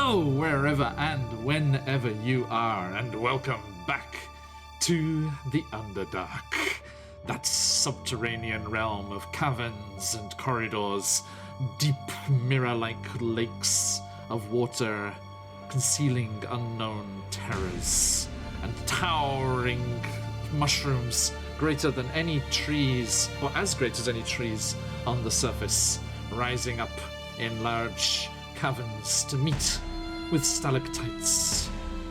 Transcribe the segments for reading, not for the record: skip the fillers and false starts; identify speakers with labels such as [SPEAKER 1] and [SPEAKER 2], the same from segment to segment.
[SPEAKER 1] Hello, wherever and whenever you are, and welcome back to the Underdark, that subterranean realm of caverns and corridors, deep mirror-like lakes of water, concealing unknown terrors, and towering mushrooms greater than any trees, or as great as any trees on the surface, rising up in large caverns to meet with stalactites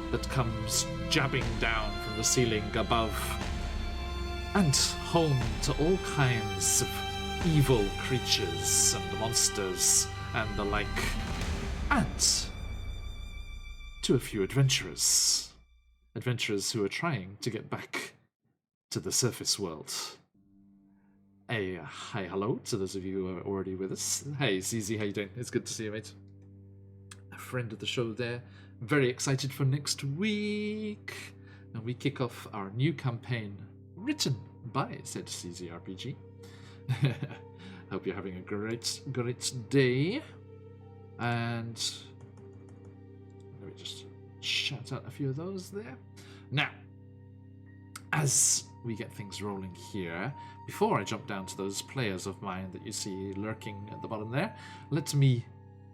[SPEAKER 1] that comes jabbing down from the ceiling above, and home to all kinds of evil creatures and monsters and the like, and to a few adventurers who are trying to get back to the surface world. Hi, hello to those of you who are already with us. Hey, ZZ, how you doing? It's good to see you, mate. A friend of the show there. Very excited for next week. And we kick off our new campaign, written by said CZRPG. Hope you're having a great day. And let me just shout out a few of those there. Now, as we get things rolling here, before I jump down to those players of mine that you see lurking at the bottom there, let me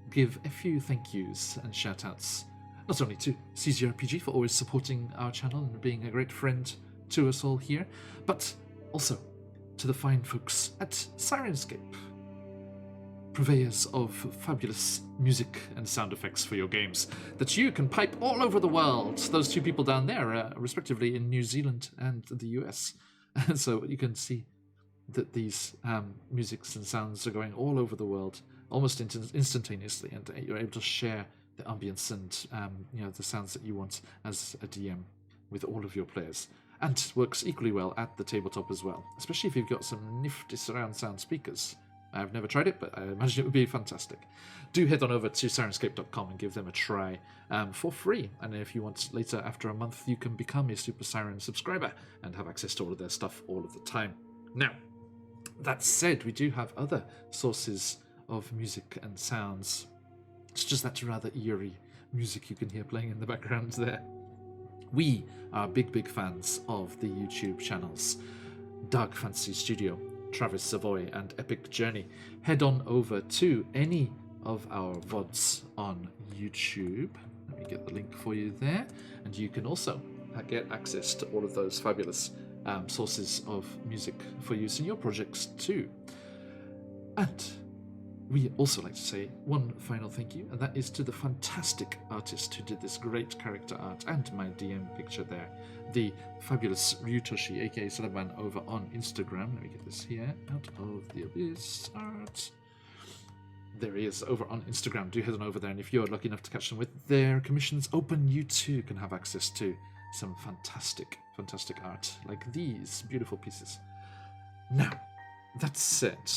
[SPEAKER 1] give a few thank yous and shout outs, not only to CZRPG for always supporting our channel and being a great friend to us all here, but also to the fine folks at Sirenscape, purveyors of fabulous music and sound effects for your games that you can pipe all over the world. Those two people down there are respectively in New Zealand and the US. And so you can see that these musics and sounds are going all over the world almost instantaneously, and you're able to share the ambience and the sounds that you want as a DM with all of your players. And it works equally well at the tabletop as well, especially if you've got some nifty surround sound speakers. I've never tried it, but I imagine it would be fantastic. Do head on over to Sirenscape.com and give them a try for free. And if you want later, after a month, you can become a Super Siren subscriber and have access to all of their stuff all of the time. Now, that said, we do have other sources of music and sounds. It's just that rather eerie music you can hear playing in the background there. We are big fans of the YouTube channels Dark Fantasy Studio, Travis Savoy, and Epic Journey. Head on over to any of our VODs on YouTube. Let me get the link for you there. And you can also get access to all of those fabulous sources of music for use in your projects too. And we also like to say one final thank you, and that is to the fantastic artist who did this great character art and my DM picture there, the fabulous Ryutoshi, aka Celebman, over on Instagram. Let me get this here out of the Abyss art. There he is over on Instagram. Do head on over there, and if you're lucky enough to catch them with their commissions open, you too can have access to some fantastic art like these beautiful pieces. Now, that said,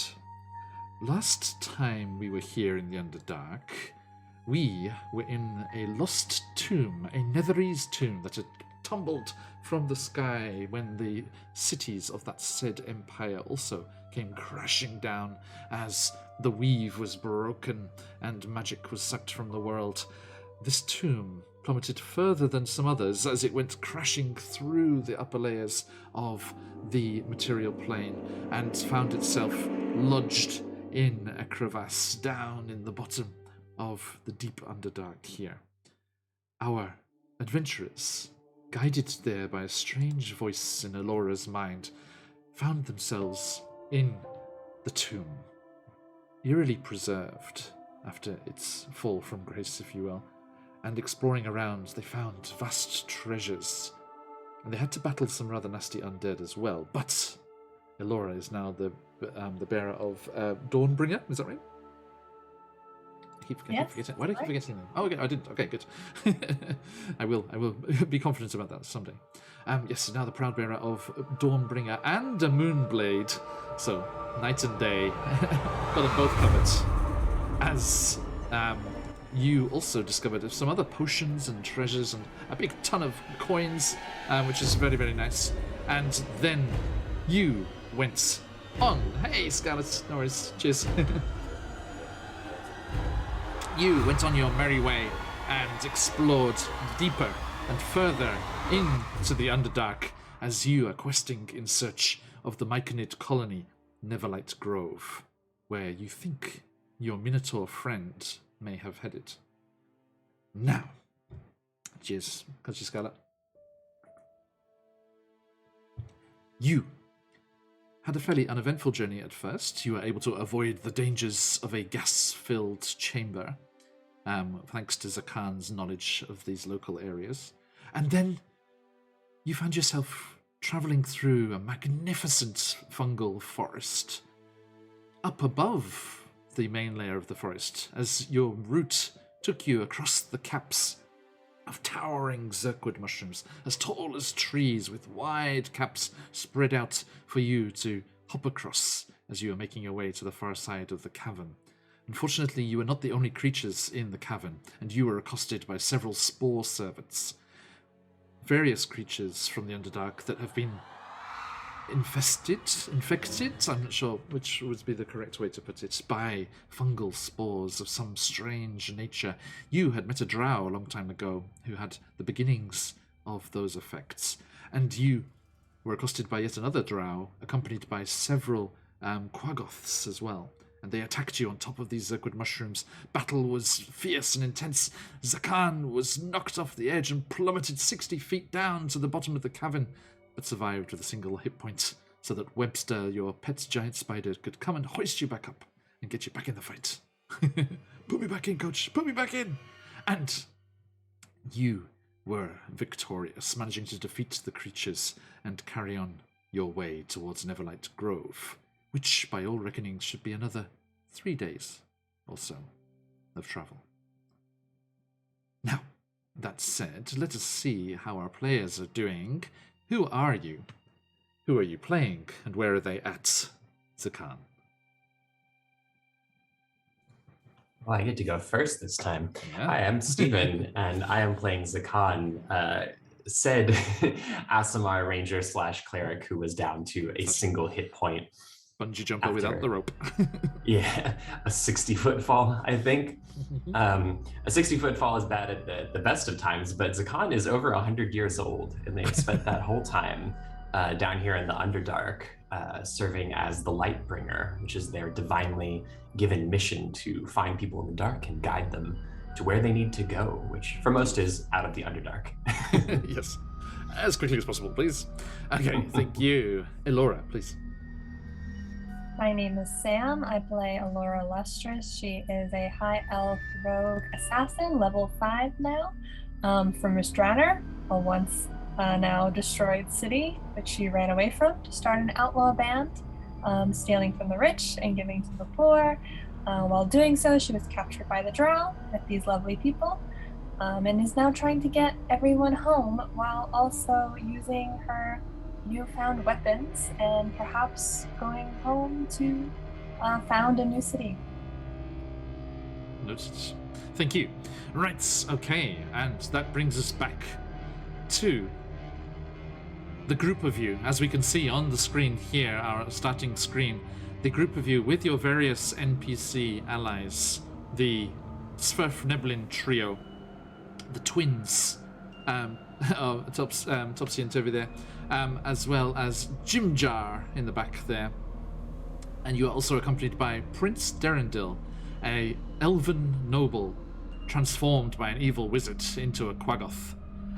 [SPEAKER 1] last time we were here in the Underdark, we were in a lost tomb, a Netherese tomb that had tumbled from the sky when the cities of that said empire also came crashing down as the weave was broken and magic was sucked from the world. This tomb plummeted further than some others as it went crashing through the upper layers of the material plane and found itself lodged in a crevasse down in the bottom of the deep Underdark here. Our adventurers, guided there by a strange voice in Elora's mind, found themselves in the tomb, eerily preserved after its fall from grace, if you will, and exploring around they found vast treasures, and they had to battle some rather nasty undead as well, but Elora is now the bearer of Dawnbringer, is that right? I keep forgetting. Why do I keep forgetting them? Oh, okay, I didn't. Okay, good. I will be confident about that someday. Yes, now the proud bearer of Dawnbringer and a Moonblade. So, night and day. Got them both covered. As you also discovered some other potions and treasures and a big ton of coins, which is very nice. And then you went on. Hey, Scarlet. No worries. Cheers. You went on your merry way and explored deeper and further into the Underdark as you are questing in search of the Myconid colony, Neverlight Grove, where you think your Minotaur friend may have headed. Now, cheers, Coach Scarlet. You had a fairly uneventful journey at first. You were able to avoid the dangers of a gas-filled chamber, thanks to Zakan's knowledge of these local areas. And then you found yourself traveling through a magnificent fungal forest up above the main layer of the forest as your route took you across the caps of towering zirkwood mushrooms, as tall as trees, with wide caps spread out for you to hop across as you were making your way to the far side of the cavern. Unfortunately, you were not the only creatures in the cavern, and you were accosted by several spore servants. Various creatures from the Underdark that have been infected, I'm not sure which would be the correct way to put it, by fungal spores of some strange nature. You had met a drow a long time ago who had the beginnings of those effects, and you were accosted by yet another drow, accompanied by several quaggoths as well, and they attacked you on top of these zirkwood mushrooms. Battle was fierce and intense. Zakan was knocked off the edge and plummeted 60 feet down to the bottom of the cavern, but survived with a single hit point, so that Webster, your pet giant spider, could come and hoist you back up and get you back in the fight. Put me back in, coach! Put me back in! And you were victorious, managing to defeat the creatures and carry on your way towards Neverlight Grove, which, by all reckonings, should be another 3 days or so of travel. Now, that said, let us see how our players are doing. Who are you? Who are you playing? And where are they at, Zakan?
[SPEAKER 2] Well, I get to go first this time.
[SPEAKER 1] Yeah.
[SPEAKER 2] Hi, I'm Steven, and I am playing Zakan, said Asimar Ranger / cleric who was down to a single hit point.
[SPEAKER 1] Bungee jumper without the rope.
[SPEAKER 2] Yeah, a 60-foot fall, I think. A 60-foot fall is bad at the best of times, but Zakan is over 100 years old, and they've spent that whole time down here in the Underdark, serving as the Lightbringer, which is their divinely given mission to find people in the dark and guide them to where they need to go, which for most is out of the Underdark.
[SPEAKER 1] Yes. As quickly as possible, please. Okay, thank you. Elora, please.
[SPEAKER 3] My name is Sam. I play Alora Lustrous. She is a high elf rogue assassin, level 5 now, from Ristraner, a once now destroyed city, which she ran away from to start an outlaw band, stealing from the rich and giving to the poor. While doing so, she was captured by the drow with these lovely people, and is now trying to get everyone home while also using her newfound weapons and perhaps going home to found a new city.
[SPEAKER 1] Noted. Thank you. Right, okay, and that brings us back to the group of you. As we can see on the screen here, our starting screen, the group of you with your various NPC allies, the Sverfneblin trio, the twins, Topsy and Toby there, as well as Jimjar in the back there. And you are also accompanied by Prince Derendil, a elven noble transformed by an evil wizard into a quaggoth.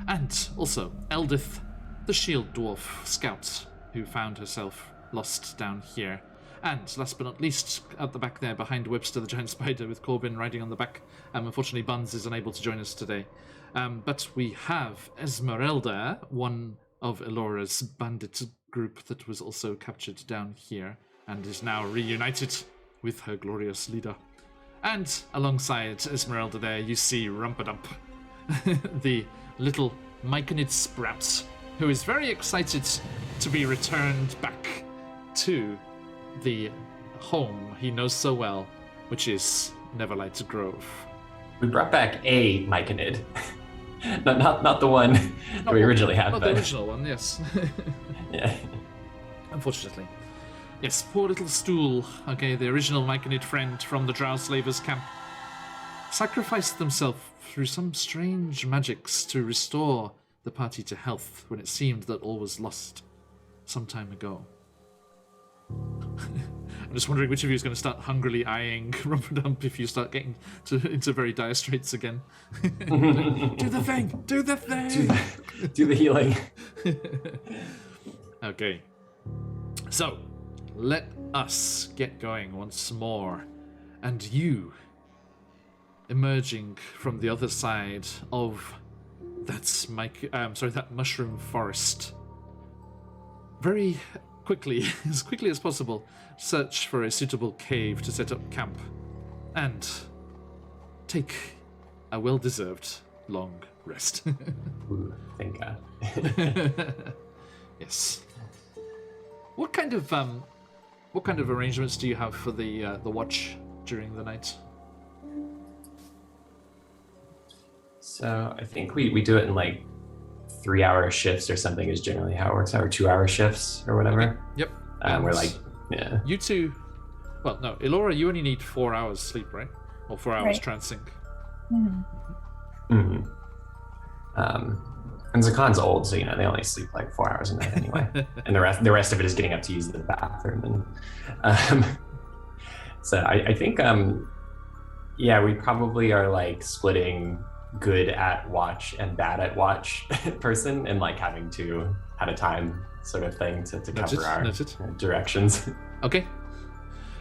[SPEAKER 1] And also Eldith, the shield dwarf scout, who found herself lost down here. And last but not least, at the back there, behind Webster the giant spider with Corbin riding on the back. Unfortunately, Buns is unable to join us today. But we have Esmeralda, one of Elora's bandit group that was also captured down here and is now reunited with her glorious leader. And alongside Esmeralda there, you see Rumpadump, the little Myconid sprout, who is very excited to be returned back to the home he knows so well, which is Neverlight Grove.
[SPEAKER 2] We brought back a Myconid. not the one that we originally had.
[SPEAKER 1] Not the original one, yes.
[SPEAKER 2] Yeah.
[SPEAKER 1] Unfortunately. Yes, poor little Stool, okay, the original Myconid friend from the Drow Slavers camp, sacrificed themselves through some strange magics to restore the party to health when it seemed that all was lost some time ago. I'm just wondering which of you is going to start hungrily eyeing Rumperdump if you start getting into very dire straits again. Do the thing! Do the thing!
[SPEAKER 2] Do the healing.
[SPEAKER 1] Okay. So, let us get going once more. And you, emerging from the other side of that mushroom forest, very quickly, as quickly as possible, search for a suitable cave to set up camp and take a well-deserved long rest.
[SPEAKER 2] Ooh, thank God.
[SPEAKER 1] Yes. What kind of arrangements do you have for the watch during the night?
[SPEAKER 2] So I think we do it in like 3-hour shifts or something is generally how it works out, or 2-hour shifts or whatever.
[SPEAKER 1] Okay. Yep.
[SPEAKER 2] We're like, yeah.
[SPEAKER 1] You two, well, no, Elora, you only need 4 hours sleep, right? Or 4 hours
[SPEAKER 3] Right.
[SPEAKER 1] transync.
[SPEAKER 2] Mm-hmm. And Zakan's old, so they only sleep like 4 hours a night anyway, and the rest of it is getting up to use the bathroom. And so I think we probably are like splitting good at watch and bad at watch person, and like having to at a time sort of thing to cover our directions.
[SPEAKER 1] Okay.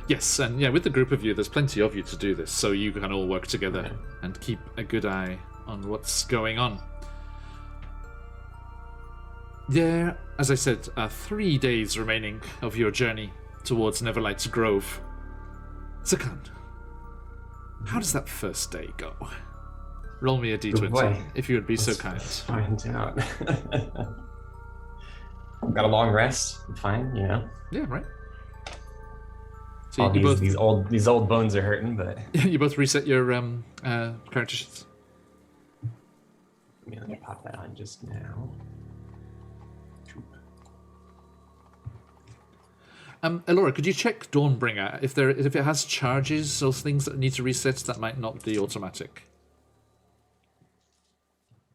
[SPEAKER 1] Yes, and yeah, with the group of you, there's plenty of you to do this, so you can all work together and keep a good eye on what's going on. There, as I said, are 3 days remaining of your journey towards Neverlight's Grove. Zakan, how does that first day go? Roll me a d20,
[SPEAKER 2] boy.
[SPEAKER 1] if you would be so
[SPEAKER 2] Let's
[SPEAKER 1] kind.
[SPEAKER 2] Find out. I've got a long rest. I'm fine,
[SPEAKER 1] Yeah, right. So
[SPEAKER 2] All these old bones are hurting, but
[SPEAKER 1] you both reset your character sheets.
[SPEAKER 2] let me pop that on just now.
[SPEAKER 1] Elora, could you check Dawnbringer if it has charges or things that need to reset that might not be automatic?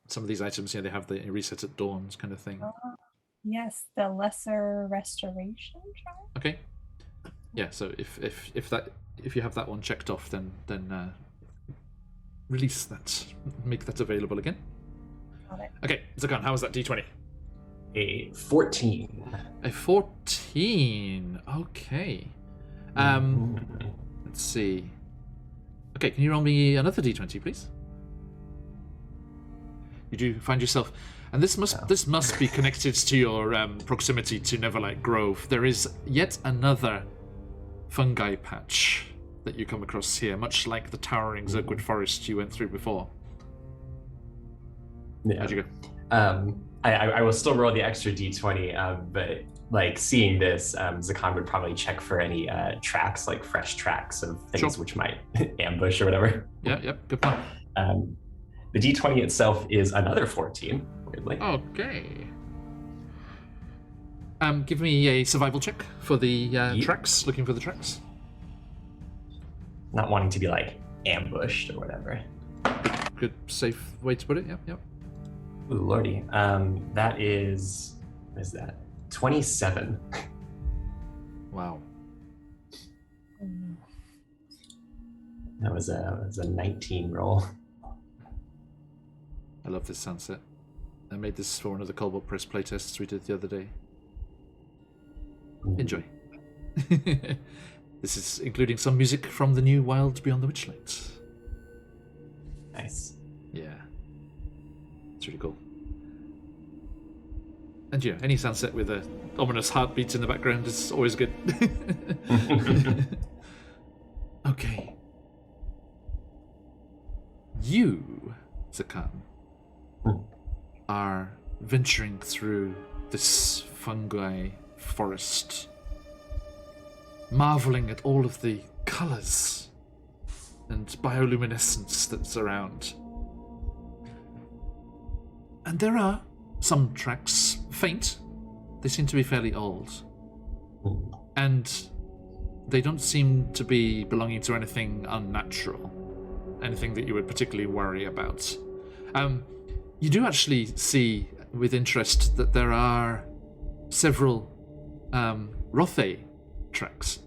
[SPEAKER 1] Some of these items, they have the reset at dawns kind of thing.
[SPEAKER 3] Yes, the lesser restoration charge.
[SPEAKER 1] Okay. Yeah. So if you have that one checked off, then release that, make that available again.
[SPEAKER 3] Got it.
[SPEAKER 1] Okay, Zakan, how was that D20?
[SPEAKER 2] A 14.
[SPEAKER 1] A 14. Okay. Let's see. Okay, can you roll me another D20, please? You do find yourself, and this must be connected to your proximity to Neverlight Grove. There is yet another fungi patch that you come across here, much like the towering Zergwood forest you went through before.
[SPEAKER 2] Yeah.
[SPEAKER 1] How'd you go?
[SPEAKER 2] I will still roll the extra d20, but like seeing this, Zakan would probably check for any tracks, like fresh tracks of things which might ambush or whatever.
[SPEAKER 1] Yeah, good plan.
[SPEAKER 2] The d20 itself is another 14, weirdly.
[SPEAKER 1] Okay. Give me a survival check for the tracks, looking for the tracks.
[SPEAKER 2] Not wanting to be like ambushed or whatever.
[SPEAKER 1] Good, safe way to put it, yep.
[SPEAKER 2] Ooh, lordy. That is, what is that? 27.
[SPEAKER 1] Wow.
[SPEAKER 2] That was a 19 roll.
[SPEAKER 1] I love this sunset. I made this for one of the Cobalt Press playtests we did the other day. Enjoy. This is including some music from the new Wild Beyond the Witchlight.
[SPEAKER 2] Nice.
[SPEAKER 1] Yeah. It's really cool. And yeah, any sunset with a ominous heartbeat in the background is always good. Okay. You, Zakan, are venturing through this fungi forest, marveling at all of the colors and bioluminescence that's around. And there are some tracks faint. They seem to be fairly old. And they don't seem to be belonging to anything unnatural. anything that you would particularly worry about. You do actually see with interest that there are several Rothe tracks.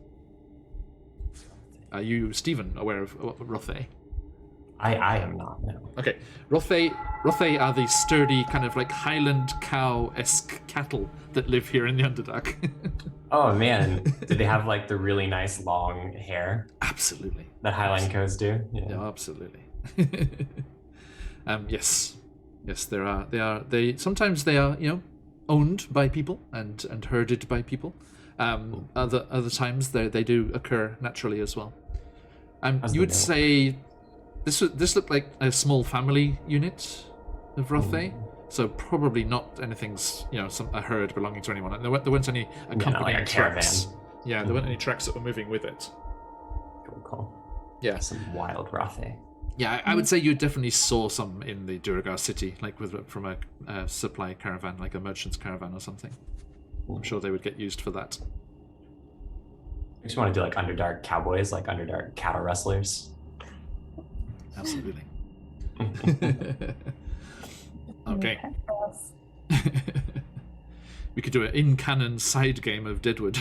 [SPEAKER 1] Are you, Stephen, aware of Rothe?
[SPEAKER 2] I am not, no.
[SPEAKER 1] Okay. Rothe are the sturdy, kind of like Highland cow-esque cattle that live here in the Underdark.
[SPEAKER 2] Oh man, did they have like the really nice long hair?
[SPEAKER 1] Absolutely.
[SPEAKER 2] That Highland cows do?
[SPEAKER 1] Yeah, absolutely. Yes. Yes, there are. Sometimes they are, owned by people and herded by people. Other times they do occur naturally as well. You would say this looked like a small family unit of Rothe, so probably not anything's a herd belonging to anyone. There weren't any accompanying
[SPEAKER 2] like a
[SPEAKER 1] tracks.
[SPEAKER 2] caravan.
[SPEAKER 1] Yeah, there weren't any tracks that were moving with it.
[SPEAKER 2] Cool.
[SPEAKER 1] Yeah,
[SPEAKER 2] some wild Rothe.
[SPEAKER 1] Yeah, I would say you definitely saw some in the Duragar city, like from a supply caravan, like a merchant's caravan or something. I'm sure they would get used for that.
[SPEAKER 2] I just want to do like Underdark cowboys, like Underdark cattle rustlers.
[SPEAKER 1] Absolutely. Okay. We could do an in-canon side game of Deadwood.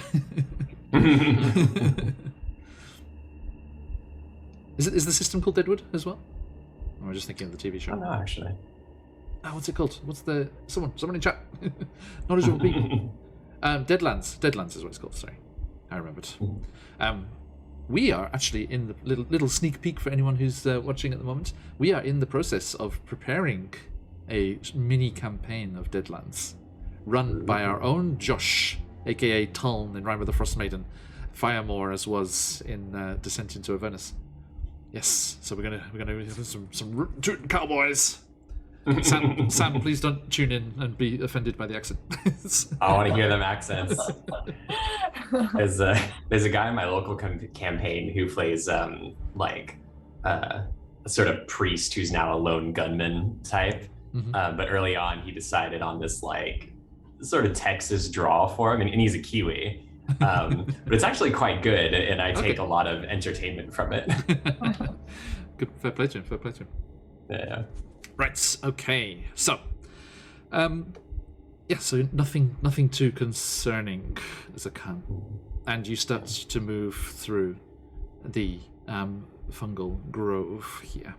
[SPEAKER 1] Is the system called Deadwood as well? Or am I just thinking of the TV show?
[SPEAKER 2] Oh, no, actually.
[SPEAKER 1] What's it called? What's the... Someone in chat. Knowledgeable people. Deadlands. Deadlands is what it's called, sorry. I remembered. We are actually in the little sneak peek for anyone who's watching at the moment. We are in the process of preparing a mini campaign of Deadlands, run by our own Josh, aka Tuln in Rime with the Frost Maiden, Firemore as was in Descent into Avernus. Yes, so we're gonna have some rootin' cowboys. Sam, please don't tune in and be offended by the accent.
[SPEAKER 2] I want to hear them accents. There's a guy in my local campaign who plays a sort of priest who's now a lone gunman type. Mm-hmm. But early on, he decided on this like sort of Texas drawl for him, and he's a Kiwi. But it's actually quite good, and I take a lot of entertainment from it.
[SPEAKER 1] Good, fair play to him.
[SPEAKER 2] Yeah.
[SPEAKER 1] Right. Okay. So, so nothing too concerning as a camp, and you start to move through the fungal grove here.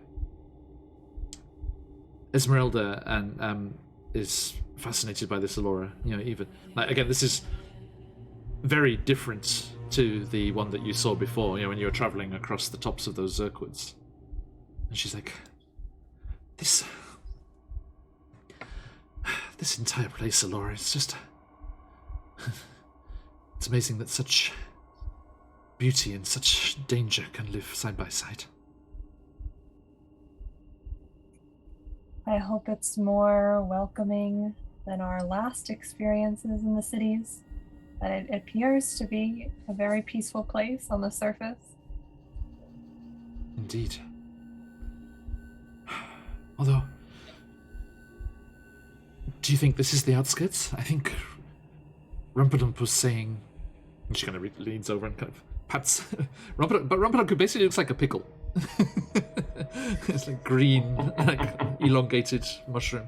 [SPEAKER 1] Esmeralda and is fascinated by this Alora. Even again, this is very different to the one that you saw before. When you were traveling across the tops of those Zirkwoods, and she's like, This entire place, Alora, it's just... It's amazing that such beauty and such danger can live side by side.
[SPEAKER 3] I hope it's more welcoming than our last experiences in the cities. That it appears to be a very peaceful place on the surface.
[SPEAKER 1] Indeed. Although, do you think this is the outskirts? I think Rumperdump was saying... And she kind of leans over and kind of pats Rumperdump, but Rumperdump basically looks like a pickle. It's like green, like elongated mushroom.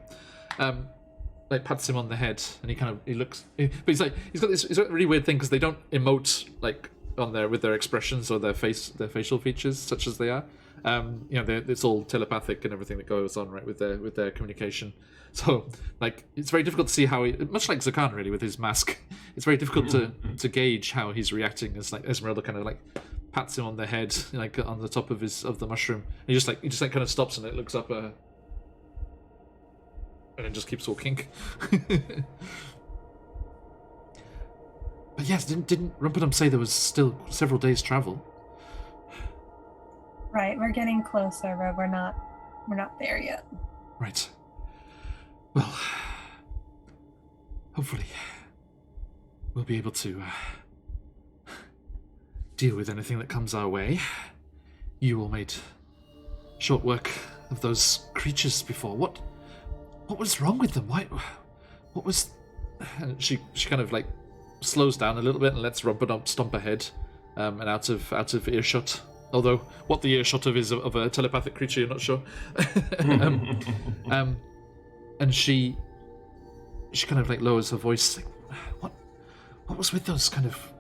[SPEAKER 1] Pats him on the head, and he looks... But he's got this really weird thing, because they don't emote like on there with their expressions or their facial features, such as they are. It's all telepathic and everything that goes on, right, with their communication. So, it's very difficult to see how much like Zakan, really, with his mask. It's very difficult to gauge how he's reacting as Esmeralda kind of pats him on the head, on the top of the mushroom. And he just kind of stops and it looks up, and then just keeps walking. But yes, didn't Rumperdump say there was still several days' travel?
[SPEAKER 3] Right, we're getting closer, but we're not there yet.
[SPEAKER 1] Right. Well, hopefully we'll be able to deal with anything that comes our way. You all made short work of those creatures before. What was wrong with them? Why? What was? And she kind of slows down a little bit and lets Rumperdump stomp ahead, and out of earshot Although what the earshot of is of a telepathic creature, you're not sure. And she kind of like lowers her voice, like, what was with those kind of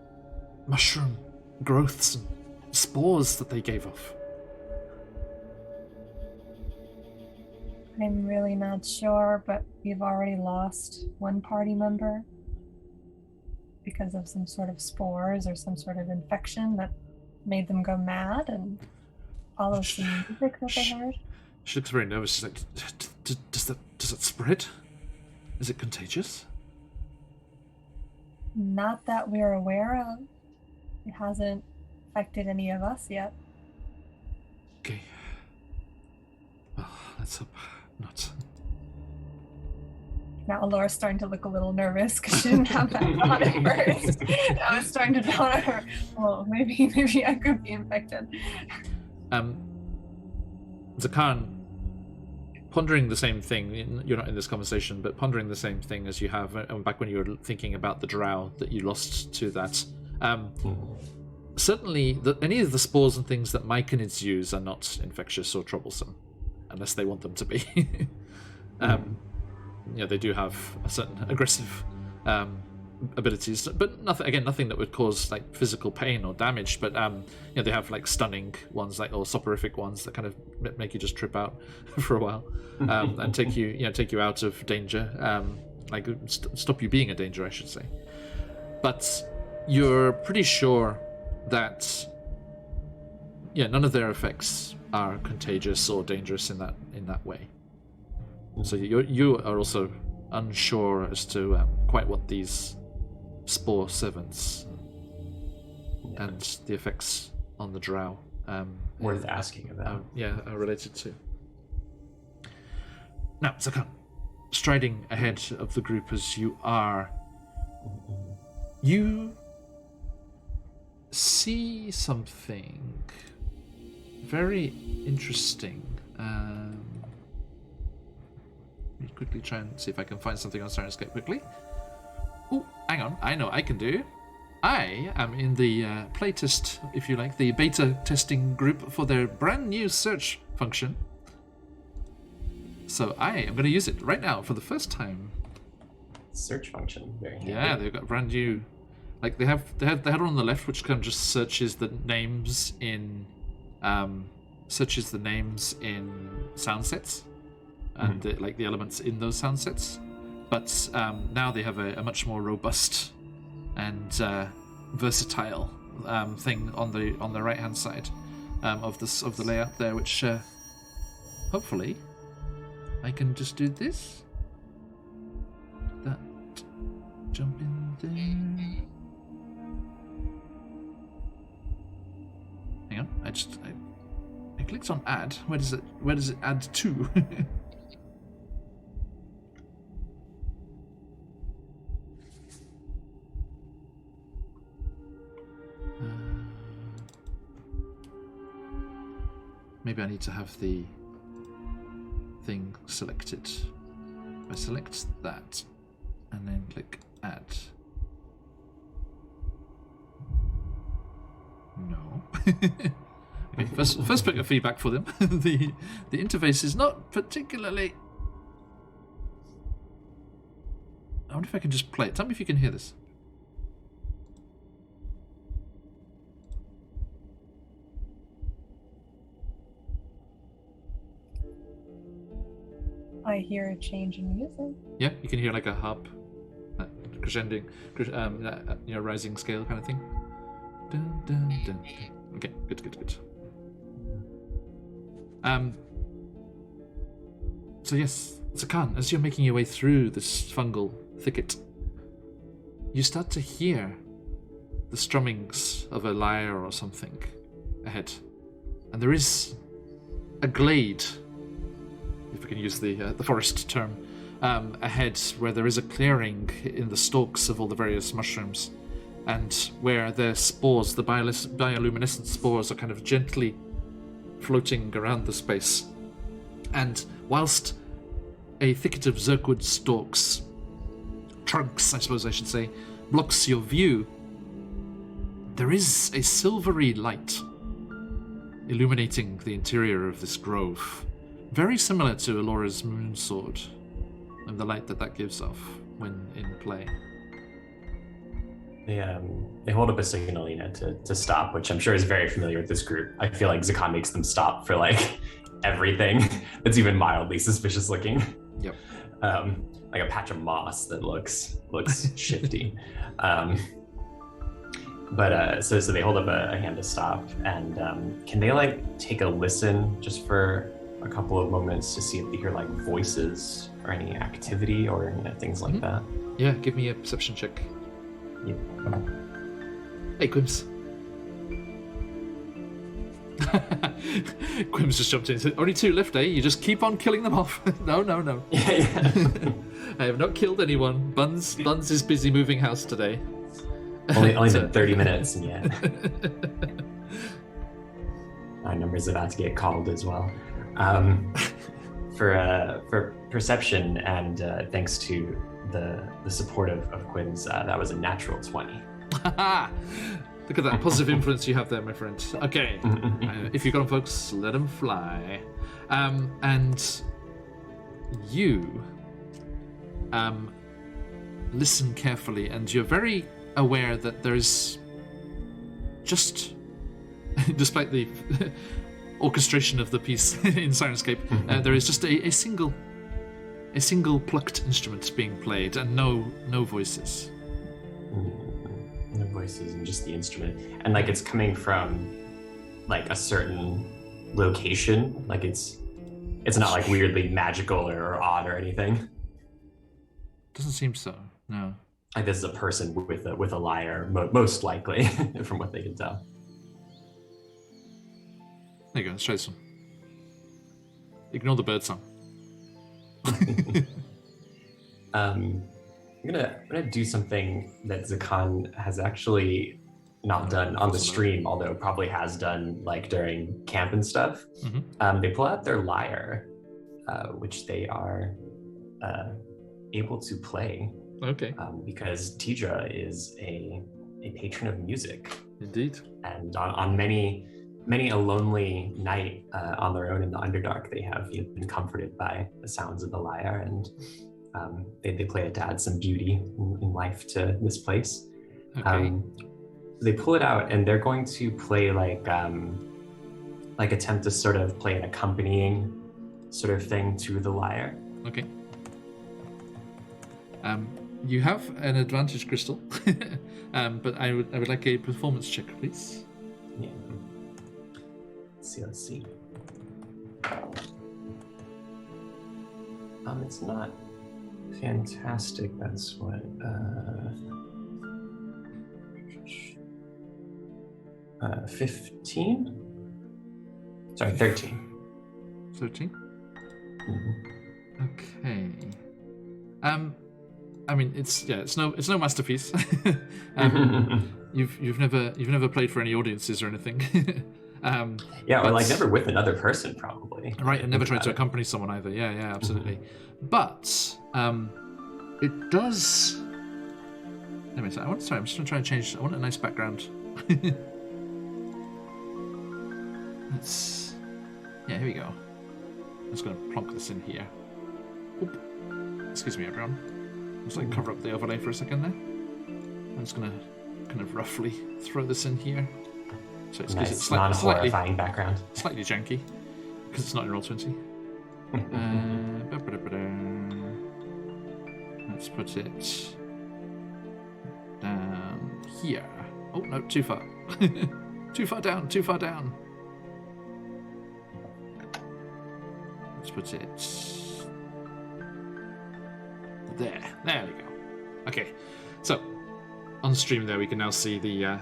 [SPEAKER 1] mushroom growths and spores that they gave off?
[SPEAKER 3] I'm really not sure, but we've already lost one party member because of some sort of spores or some sort of infection that made them go mad and follow some music that they heard.
[SPEAKER 1] She looks very nervous. She's like, does that spread? Is it contagious?
[SPEAKER 3] Not that we're aware of. It hasn't affected any of us yet.
[SPEAKER 1] Okay. Well, let's hope not.
[SPEAKER 3] Now Alora's starting to look a little nervous because she didn't have that thought at first. I was starting to tell her, well, maybe I could be infected.
[SPEAKER 1] Zakan, pondering the same thing, you're not in this conversation, but pondering the same thing as you have back when you were thinking about the drow that you lost to that. Certainly, any of the spores and things that myconids use are not infectious or troublesome, unless they want them to be. They do have a certain aggressive abilities, but nothing that would cause like physical pain or damage. But they have like stunning ones, or soporific ones that kind of make you just trip out for a while, and take you out of danger, stop you being a danger, I should say. But you're pretty sure that none of their effects are contagious or dangerous in that way. So you are also unsure as to quite what these spore servants and the effects on the drow
[SPEAKER 2] worth asking about.
[SPEAKER 1] Are related to. Now, Zakan, striding ahead of the group as you are, you see something very interesting. Let me quickly try and see if I can find something on Sirenscape quickly. Oh, hang on. I know I can do. I am in the playtest, if you like, the beta testing group for their brand new search function. So I am going to use it right now for the first time.
[SPEAKER 2] Search function, very handy.
[SPEAKER 1] Yeah, they've got brand new. Like they had one on the left, which kind of just searches the names in sound sets. And the elements in those sound sets, but now they have a much more robust and versatile thing on the right hand side of the layout there, which hopefully I can just do this. That jump in there. Hang on, I clicked on add. Where does it add to? Maybe I need to have the thing selected. I select that and then click add. No. Okay, first bit of feedback for them. The interface is not particularly. I wonder if I can just play it. Tell me if you can hear this.
[SPEAKER 3] I hear a change in music.
[SPEAKER 1] Yeah, you can hear like a harp, crescending, rising scale kind of thing. Dun, dun, dun, dun. Okay, good. So yes, Zakan, as you're making your way through this fungal thicket, you start to hear the strummings of a lyre or something ahead, and there is a glade, if we can use the forest term, ahead, where there is a clearing in the stalks of all the various mushrooms, and where the spores, the bioluminescent spores, are kind of gently floating around the space. And whilst a thicket of zirkwood stalks, trunks, I suppose I should say, blocks your view, there is a silvery light illuminating the interior of this grove. Very similar to Alora's moon sword and the light that gives off when in play.
[SPEAKER 2] They hold up a signal, to stop, which I'm sure is very familiar with this group. I feel like Zakan makes them stop for like everything that's even mildly suspicious looking.
[SPEAKER 1] Yep.
[SPEAKER 2] Like a patch of moss that looks shifty. So they hold up a hand to stop, and can they like take a listen just for a couple of moments to see if they hear like voices or any activity or things like that?
[SPEAKER 1] Yeah, give me a perception check.
[SPEAKER 2] Yeah.
[SPEAKER 1] Hey, Quims. Quims just jumped in and said, only 2 left, eh? You just keep on killing them off. No.
[SPEAKER 2] Yeah.
[SPEAKER 1] I have not killed anyone. Buns is busy moving house today.
[SPEAKER 2] Only been 30 minutes, and yeah. My number's about to get called as well. For perception, and thanks to the support of Quims, that was a natural 20.
[SPEAKER 1] Look at that positive influence you have there, my friend. Okay, if you got them, folks, let them fly. And you listen carefully, and you're very aware that there's just, despite the orchestration of the piece in Sirenscape, there is just a single plucked instrument being played, and no voices.
[SPEAKER 2] No voices, and just the instrument, and like it's coming from like a certain location. Like it's not like weirdly magical or odd or anything.
[SPEAKER 1] Doesn't seem so. No.
[SPEAKER 2] Like this is a person with a lyre, most likely, from what they can tell.
[SPEAKER 1] There you go. Let's try this one. Ignore the bird song.
[SPEAKER 2] I'm gonna do something that Zakan has actually not done on the stream, although probably has done like during camp and stuff. They pull out their lyre, which they are able to play.
[SPEAKER 1] Okay.
[SPEAKER 2] Because Tidra is a patron of music.
[SPEAKER 1] Indeed.
[SPEAKER 2] And on many a lonely night on their own in the Underdark, they have been comforted by the sounds of the lyre, and they play it to add some beauty in life to this place.
[SPEAKER 1] Okay.
[SPEAKER 2] They pull it out, and they're going to play like attempt to sort of play an accompanying sort of thing to the lyre.
[SPEAKER 1] Okay. You have an advantage crystal, but I would like a performance check, please.
[SPEAKER 2] Yeah. Let's see. It's not fantastic. That's what. 15? Sorry, 13.
[SPEAKER 1] 13?
[SPEAKER 2] Mm-hmm.
[SPEAKER 1] Okay. I mean, it's no masterpiece. You've never played for any audiences or anything.
[SPEAKER 2] Or like never with another person, probably.
[SPEAKER 1] Right, and never tried to accompany someone either. Yeah, absolutely. Mm-hmm. But it does. Anyway, I'm just going to try and change. I want a nice background. Here we go. I'm just going to plonk this in here. Oop. Excuse me, everyone. Just like cover up the overlay for a second there. I'm just going to kind of roughly throw this in here. So it's
[SPEAKER 2] nice, non-horrifying background.
[SPEAKER 1] Slightly janky, because it's not in Roll20. Let's put it down here. Oh, no, too far. Too far down. Let's put it there. There we go. Okay, so on stream there we can now see the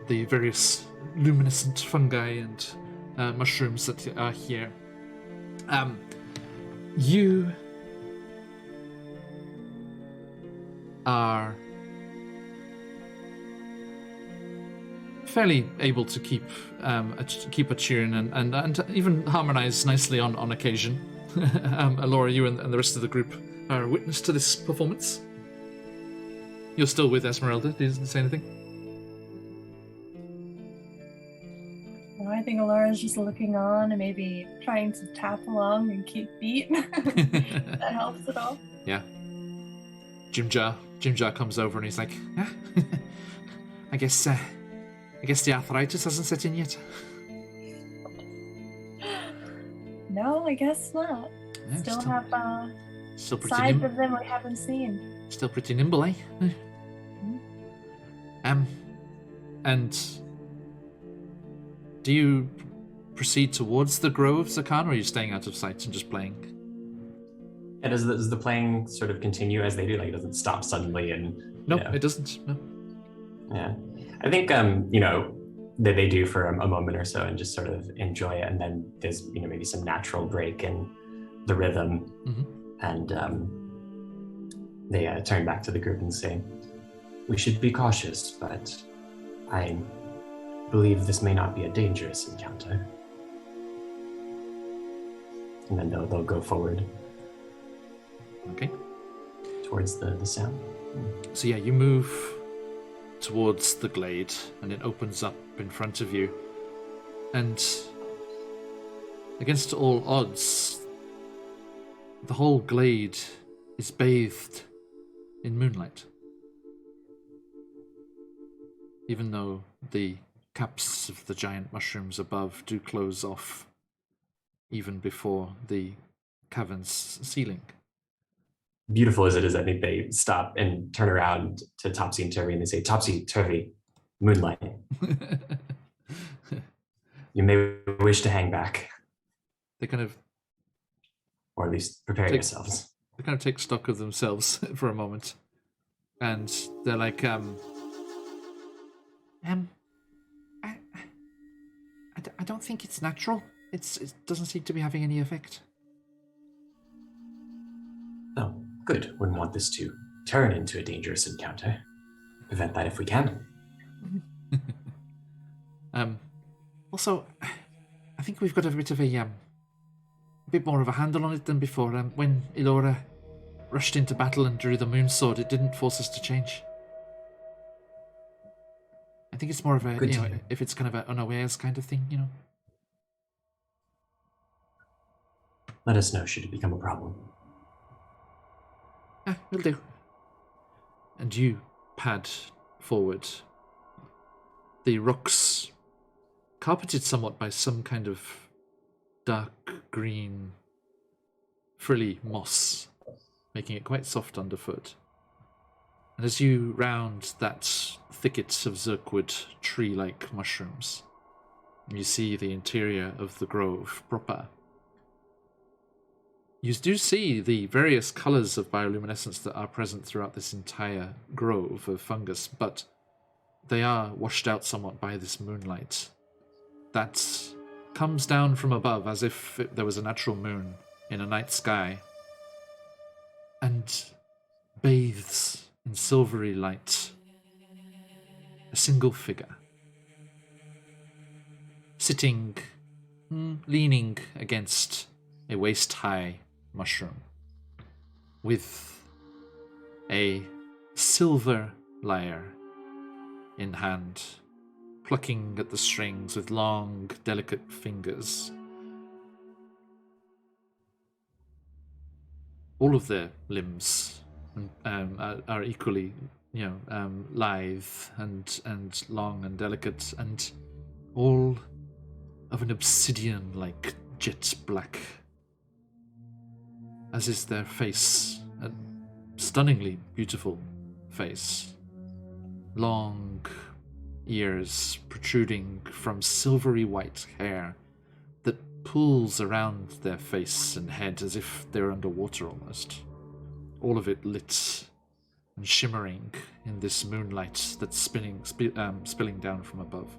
[SPEAKER 1] the various luminescent fungi and mushrooms that are here. You are fairly able to keep a tune and even harmonize nicely on occasion. Alora, you and the rest of the group are witness to this performance. You're still with Esmeralda. Did you say anything?
[SPEAKER 3] I think Alara's just looking on and maybe trying to tap along and keep beat. That helps at all.
[SPEAKER 1] Yeah. Jim Jar comes over and he's like, I guess the arthritis hasn't set in yet.
[SPEAKER 3] No, I guess not.
[SPEAKER 1] Yeah,
[SPEAKER 3] Still have
[SPEAKER 1] still pretty
[SPEAKER 3] sides of them we haven't seen.
[SPEAKER 1] Still pretty nimble, eh? And do you proceed towards the grove, Zakan, or are you staying out of sight and just playing?
[SPEAKER 2] And does the playing sort of continue as they do? Like, it doesn't stop suddenly and...
[SPEAKER 1] No, it doesn't. No.
[SPEAKER 2] Yeah. I think, that they do for a moment or so and just sort of enjoy it. And then there's, maybe some natural break in the rhythm.
[SPEAKER 1] Mm-hmm.
[SPEAKER 2] And they turn back to the group and say, we should be cautious, but I believe this may not be a dangerous encounter. And then they'll go forward.
[SPEAKER 1] Okay.
[SPEAKER 2] Towards the sound.
[SPEAKER 1] So yeah, you move towards the glade and it opens up in front of you. And against all odds, the whole glade is bathed in moonlight. Even though the caps of the giant mushrooms above do close off even before the cavern's ceiling.
[SPEAKER 2] Beautiful as it is, I think they stop and turn around to Topsy and Turvy and they say, Topsy, Turvy, moonlight. You may wish to hang back.
[SPEAKER 1] They kind of...
[SPEAKER 2] Or at least prepare yourselves.
[SPEAKER 1] They kind of take stock of themselves for a moment. And they're like, I don't think it's natural. It doesn't seem to be having any effect.
[SPEAKER 2] Oh, good. Wouldn't want this to turn into a dangerous encounter. Prevent that if we can.
[SPEAKER 1] Also, I think we've got a bit of a bit more of a handle on it than before. When Elora rushed into battle and drew the moon sword, it didn't force us to change. I think it's more of a, if it's kind of an unawares kind of thing,
[SPEAKER 2] Let us know should it become a problem.
[SPEAKER 1] Yeah, will do. And you pad forward. The rocks, carpeted somewhat by some kind of dark green, frilly moss, making it quite soft underfoot. And as you round that thicket of Zirkwood tree-like mushrooms, you see the interior of the grove proper. You do see the various colours of bioluminescence that are present throughout this entire grove of fungus, but they are washed out somewhat by this moonlight that comes down from above as if there was a natural moon in a night sky and bathes in silvery light a single figure sitting, leaning against a waist-high mushroom with a silver lyre in hand, plucking at the strings with long, delicate fingers. All of their limbs are equally, lithe and long and delicate, and all of an obsidian-like jet black, as is their face, a stunningly beautiful face. Long ears protruding from silvery white hair that pools around their face and head as if they're underwater almost. All of it lit and shimmering in this moonlight that's spilling down from above.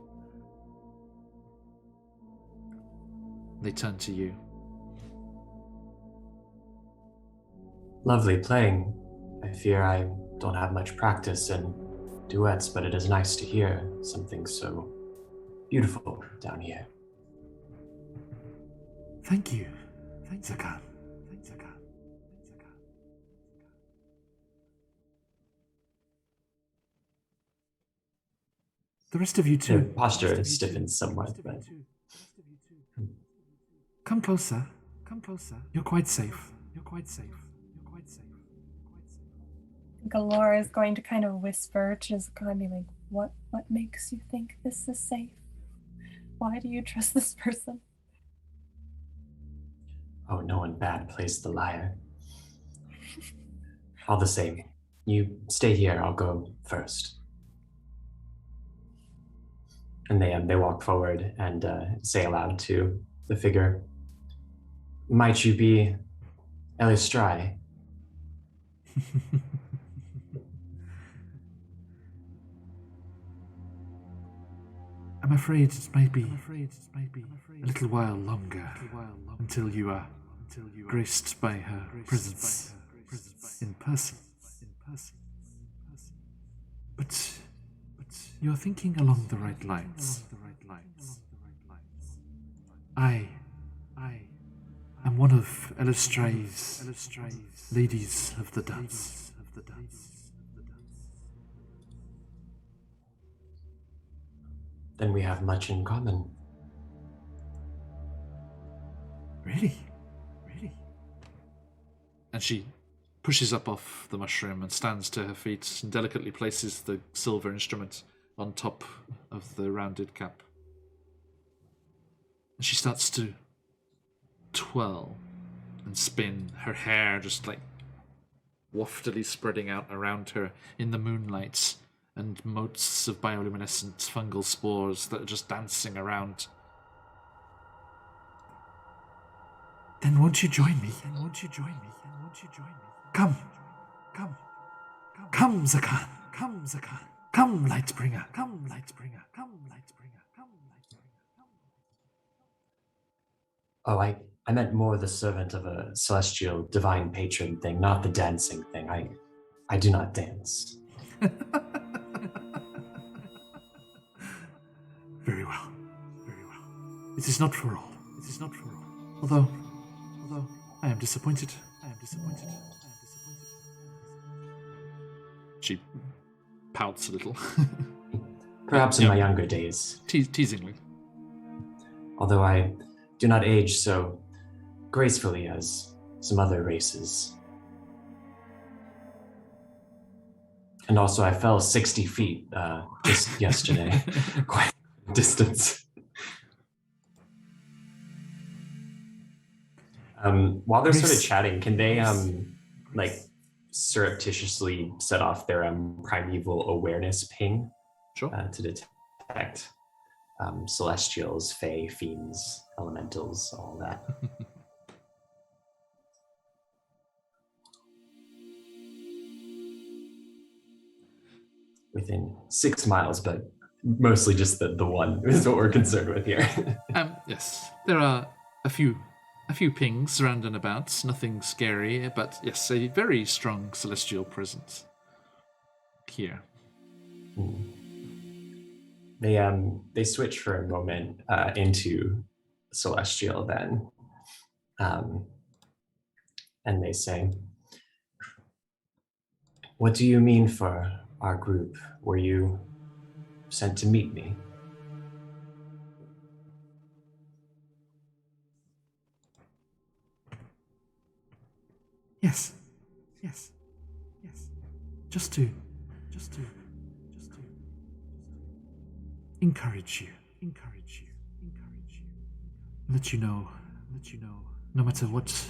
[SPEAKER 1] They turn to you.
[SPEAKER 2] Lovely playing. I fear I don't have much practice in duets, but it is nice to hear something so beautiful down here.
[SPEAKER 1] Thank you. Thanks, Zakan. Thanks, Zakan. The rest of you too.
[SPEAKER 2] Their posture stiffens somewhat, but
[SPEAKER 1] Come closer. Come closer. You're quite safe. You're quite safe. You're quite safe.
[SPEAKER 3] Galore is going to kind of whisper to Zakan, be like, what makes you think this is safe? Why do you trust this person?
[SPEAKER 2] Oh, no one bad plays the liar. All the same, you stay here, I'll go first. And they walk forward and say aloud to the figure, might you be Elistrai?
[SPEAKER 1] I'm afraid it may be a little while longer until you are graced by her presence in person. But you're thinking along the right lines. I am one of Elistrai's ladies of the dance.
[SPEAKER 2] Then we have much in common.
[SPEAKER 1] Really? And she pushes up off the mushroom and stands to her feet and delicately places the silver instrument on top of the rounded cap. And she starts to twirl and spin, her hair just like waftily spreading out around her in the moonlight, and motes of bioluminescent fungal spores that are just dancing around. Then won't you join me? Come, Zakan. Come, Lightbringer.
[SPEAKER 2] Oh, I meant more the servant of a celestial divine patron thing, not the dancing thing. I do not dance.
[SPEAKER 1] Very well. It is not for all. Although I am disappointed. She pouts a little.
[SPEAKER 2] Perhaps in my younger days.
[SPEAKER 1] Teasingly.
[SPEAKER 2] Although I do not age so gracefully as some other races. And also I fell 60 feet just yesterday. Quite a distance. While they're sort of chatting, can they surreptitiously set off their primeval awareness ping?
[SPEAKER 1] Sure.
[SPEAKER 2] To detect celestials, fae, fiends, elementals, all that. Within 6 miles, but mostly just the one is what we're concerned with here.
[SPEAKER 1] Yes, there are a few pings around and about, nothing scary, but yes, a very strong celestial presence here.
[SPEAKER 2] They switch for a moment into celestial then, and they say, "What do you mean for our group? Were you sent to meet me?"
[SPEAKER 1] Yes. Just to encourage you. Let you know, no matter what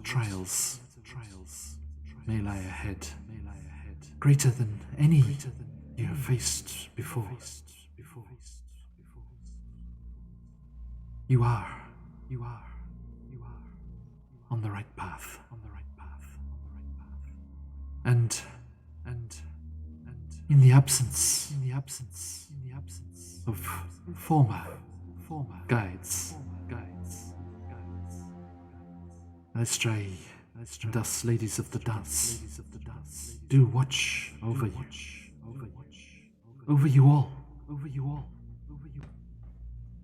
[SPEAKER 1] trials may lie ahead, greater than any you have faced before. You are on the right path. And in the absence of former guides, Elistrai and us ladies of the dance do watch over you all.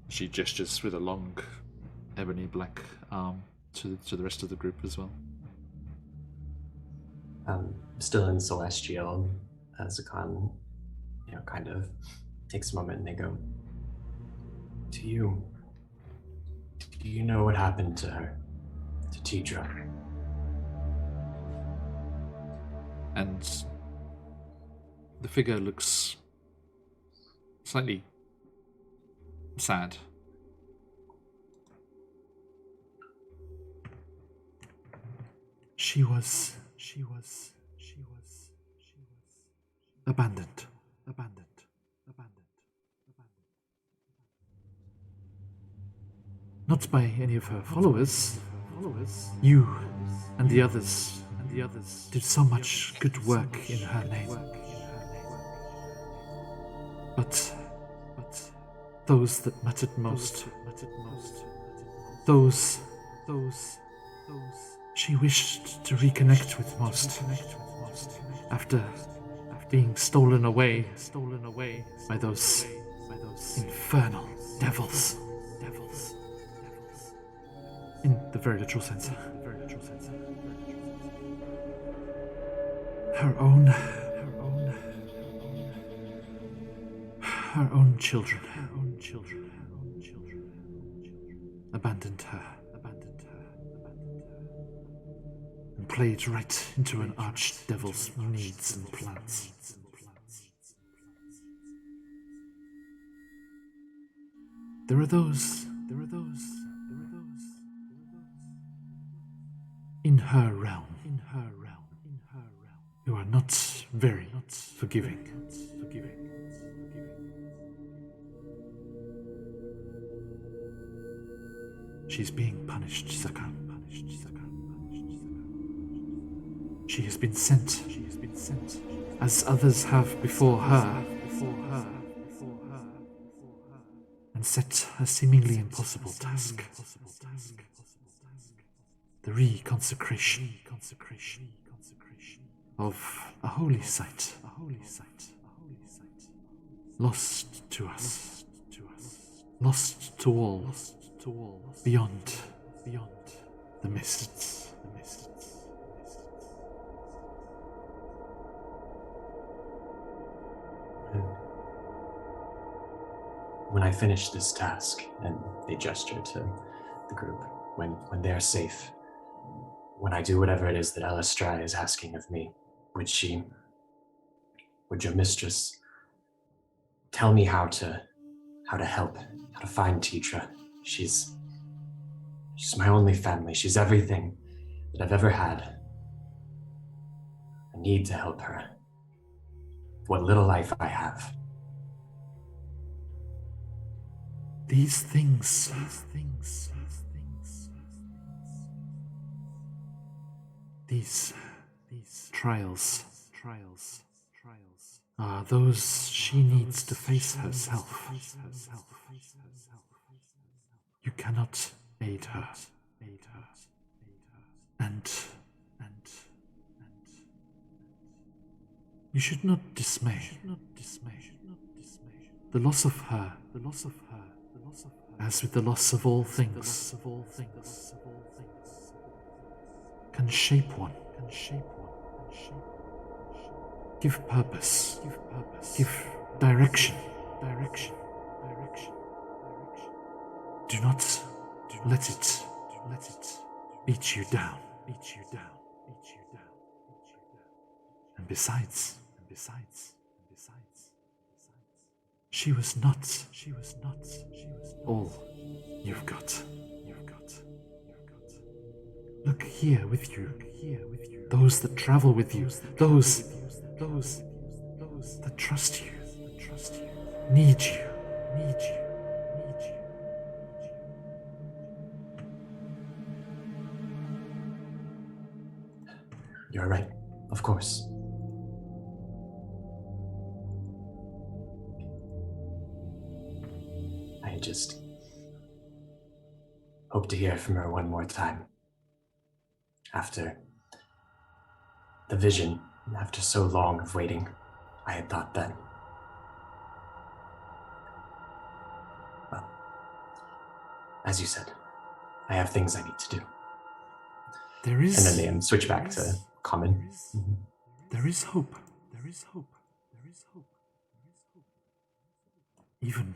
[SPEAKER 1] She gestures with a long ebony black arm to the rest of the group as well.
[SPEAKER 2] Still in celestial, Zakan, kind of takes a moment and they go, to you Do you know what happened to her? To Tidra?
[SPEAKER 1] And the figure looks slightly sad. She was abandoned. Not by any of her followers. You and the others did so much good work in her name. But those that mattered most, those she wished to reconnect with most, after being stolen away by those infernal devils. In the very literal sense. Her own children abandoned her and played right into an archdevil's needs and plans. There are those in her realm who are not very forgiving. She's being punished, Sakan. She has been sent, as others have before her, and set a seemingly impossible task. The reconsecration of a holy site, lost to us, lost to all, beyond the mists.
[SPEAKER 2] When I finish this task, and they gesture to the group, when they're safe, when I do whatever it is that Elestra is asking of me, would your mistress tell me how to help, how to find Tidra? She's my only family. She's everything that I've ever had. I need to help her. What little life I have.
[SPEAKER 1] These things these trials are those she needs to face herself. You cannot aid her. And you should not dismay. The loss of her, as with the loss of all things, can shape one. Give purpose. Give direction. Do not let it beat you down. And besides, she was not all you've got. Look here with you. Those that travel with you. Those that trust you. Need you.
[SPEAKER 2] You're right, of course. I just hope to hear from her one more time. After the vision, after so long of waiting, I had thought then. Well, as you said, I have things I need to do.
[SPEAKER 1] There is...
[SPEAKER 2] And then they switch back to common. Mm-hmm.
[SPEAKER 1] There is hope. Even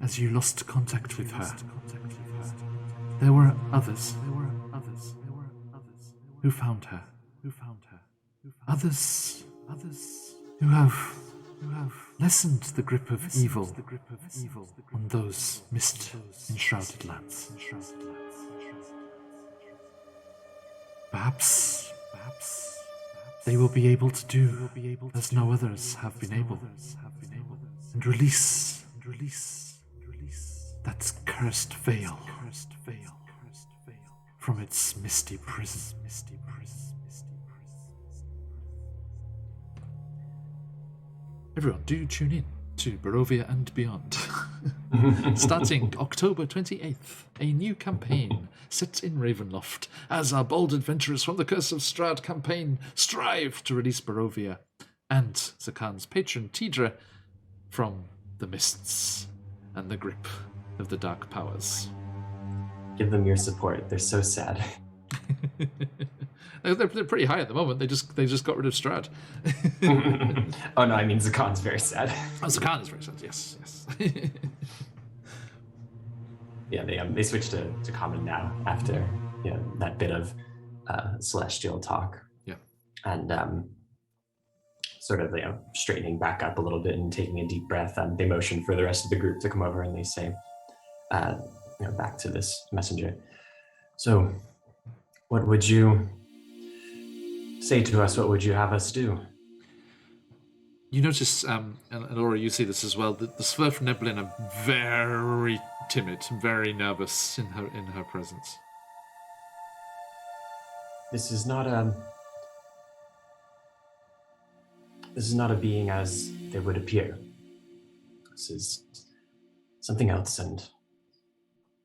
[SPEAKER 1] as you lost contact with her, there were others who found her. Others who have lessened the grip of evil on those mist-enshrouded lands. Perhaps they will be able to do as no others have been able, and release that cursed veil from its misty prison. Everyone, do tune in to Barovia and Beyond. Starting October 28th, a new campaign set in Ravenloft as our bold adventurers from the Curse of Strahd campaign strive to release Barovia and Zakan's patron Tidra from the mists and the grip of the dark powers.
[SPEAKER 2] Give them your support. They're so sad.
[SPEAKER 1] They're pretty high at the moment. They just got rid of Strahd.
[SPEAKER 2] Oh no, I mean Zakan's very sad.
[SPEAKER 1] Oh, Zakan is very sad. Yes.
[SPEAKER 2] Yeah, they switched to common now after that bit of celestial talk.
[SPEAKER 1] Yeah,
[SPEAKER 2] and sort of straightening back up a little bit and taking a deep breath. They motion for the rest of the group to come over, and they say, back to this messenger. So, what would you say to us? What would you have us do?
[SPEAKER 1] You notice, and Laura, you see this as well, that the Sverfneblin are very timid, very nervous in her presence.
[SPEAKER 2] This is not a being as they would appear. This is something else, and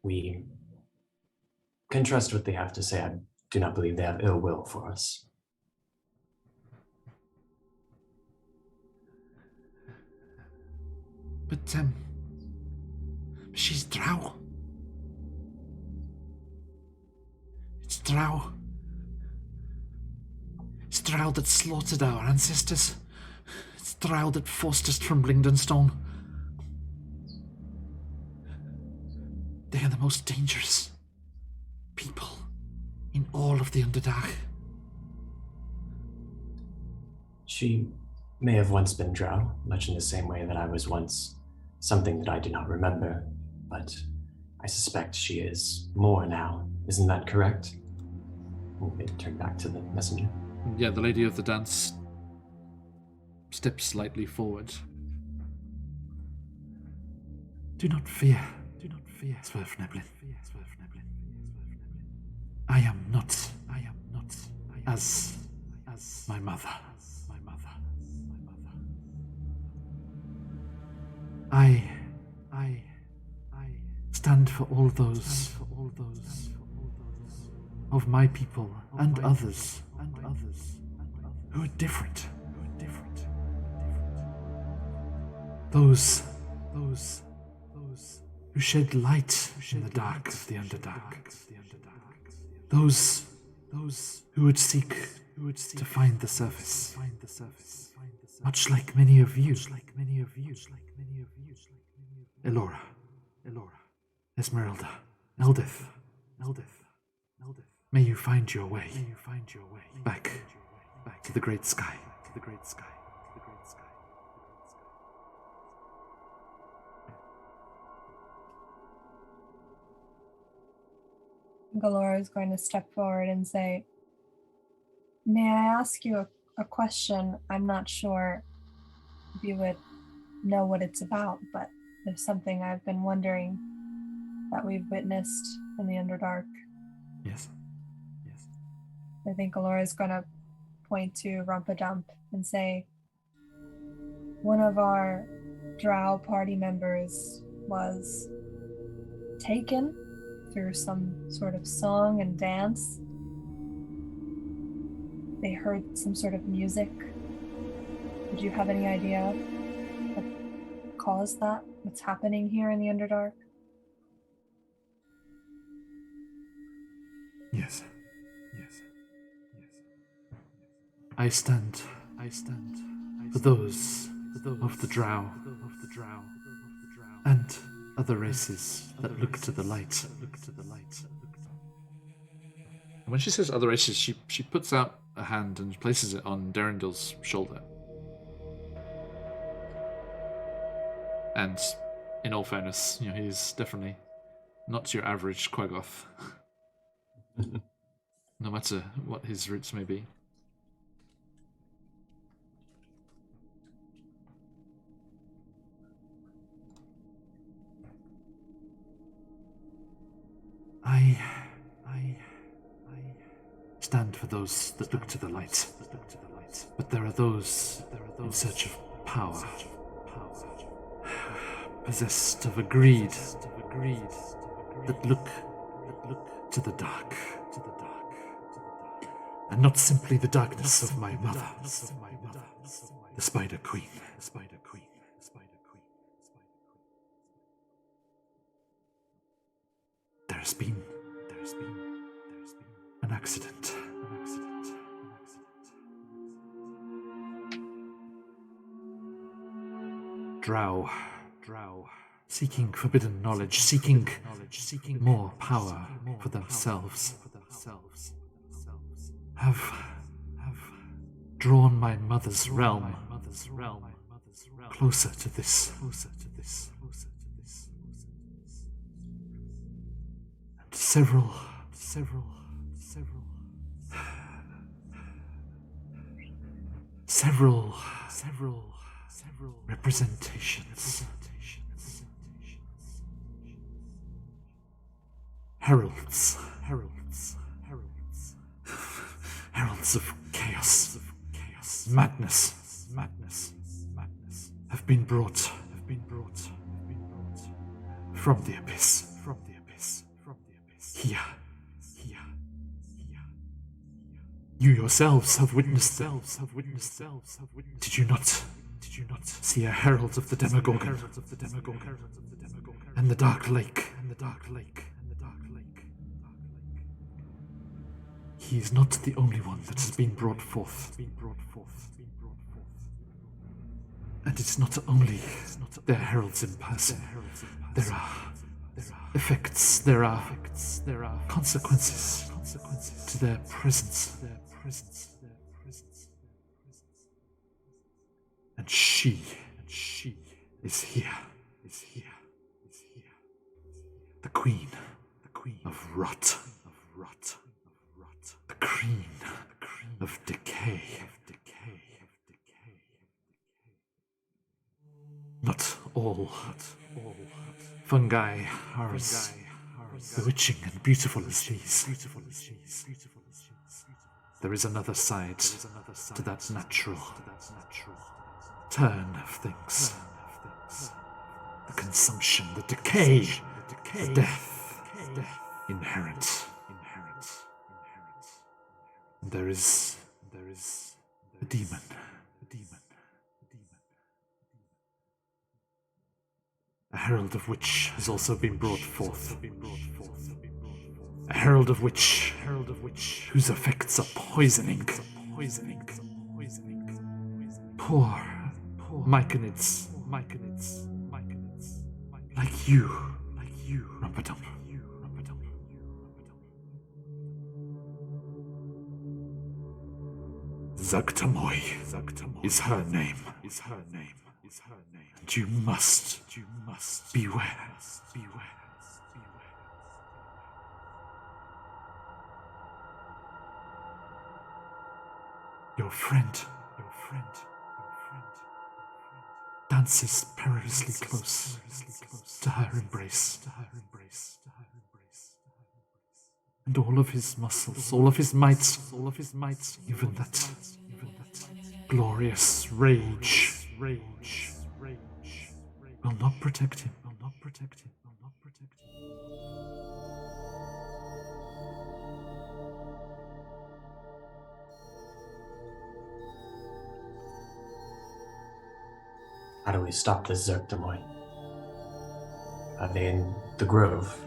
[SPEAKER 2] we can trust what they have to say. I do not believe they have ill will for us.
[SPEAKER 1] But, she's Drow. It's Drow. It's Drow that slaughtered our ancestors. It's Drow that forced us from Blingdenstone. They are the most dangerous people in all of the Underdark.
[SPEAKER 2] She may have once been Drow, much in the same way that I was once something that I do not remember, but I suspect she is more now. Isn't that correct? They turn back to the messenger.
[SPEAKER 1] Yeah, the lady of the dance steps slightly forward. Do not fear, Sverfneblin. I am not as my mother. I stand for all those of my people and others who are different. Those who shed light in the dark of the Underdark. Those who would seek to find the surface. Much like many of you. Elora, Esmeralda, Eldith. May you find your way back to the great sky.
[SPEAKER 3] Galora is going to step forward and say, may I ask you a question? I'm not sure if you would know what it's about, but there's something I've been wondering that we've witnessed in the Underdark.
[SPEAKER 1] Yes.
[SPEAKER 3] I think Galora is going to point to Rumpadump and say, one of our Drow party members was taken through some sort of song and dance. They heard some sort of music. Would you have any idea what caused that? What's happening here in the Underdark?
[SPEAKER 1] Yes. I stand for those of the Drow and other races that look to the light. And when she says other races, she puts out a hand and places it on Darrendel's shoulder. And in all fairness, he's definitely not your average Quaggoth. No matter what his roots may be. I stand for those that look to the light. But there are those in search of power. Possessed of a greed that look to the dark. And not simply the darkness of my mother, the Spider Queen. There has been an accident. Drow, seeking forbidden knowledge, seeking more power for themselves, have drawn my mother's realm closer to this. And several representations. Heralds of chaos, madness, have been brought from the abyss. Here. You yourselves have witnessed them. Did you not see a herald of the Demogorgon and the Dark Lake? He is not the only one that has been brought forth. And it's not only their heralds in person. There are effects, there are consequences to their presence. And she is here. The queen of rot. The queen of decay. Not all fungi are as bewitching and beautiful as these. There is another side to that natural turn of things. The consumption, the decay, the death inherent. And there is a demon. A herald of which has also been brought forth. A herald of which whose effects are poisoning. Poor myconids. Like you. Rumpadump. Zugtamoy is her name. And you must beware. Your friend dances perilously close to her embrace. And all of his muscles, all of his might, even that glorious rage will not protect him.
[SPEAKER 2] How do we stop this Zergtamoy? Are they in the grove?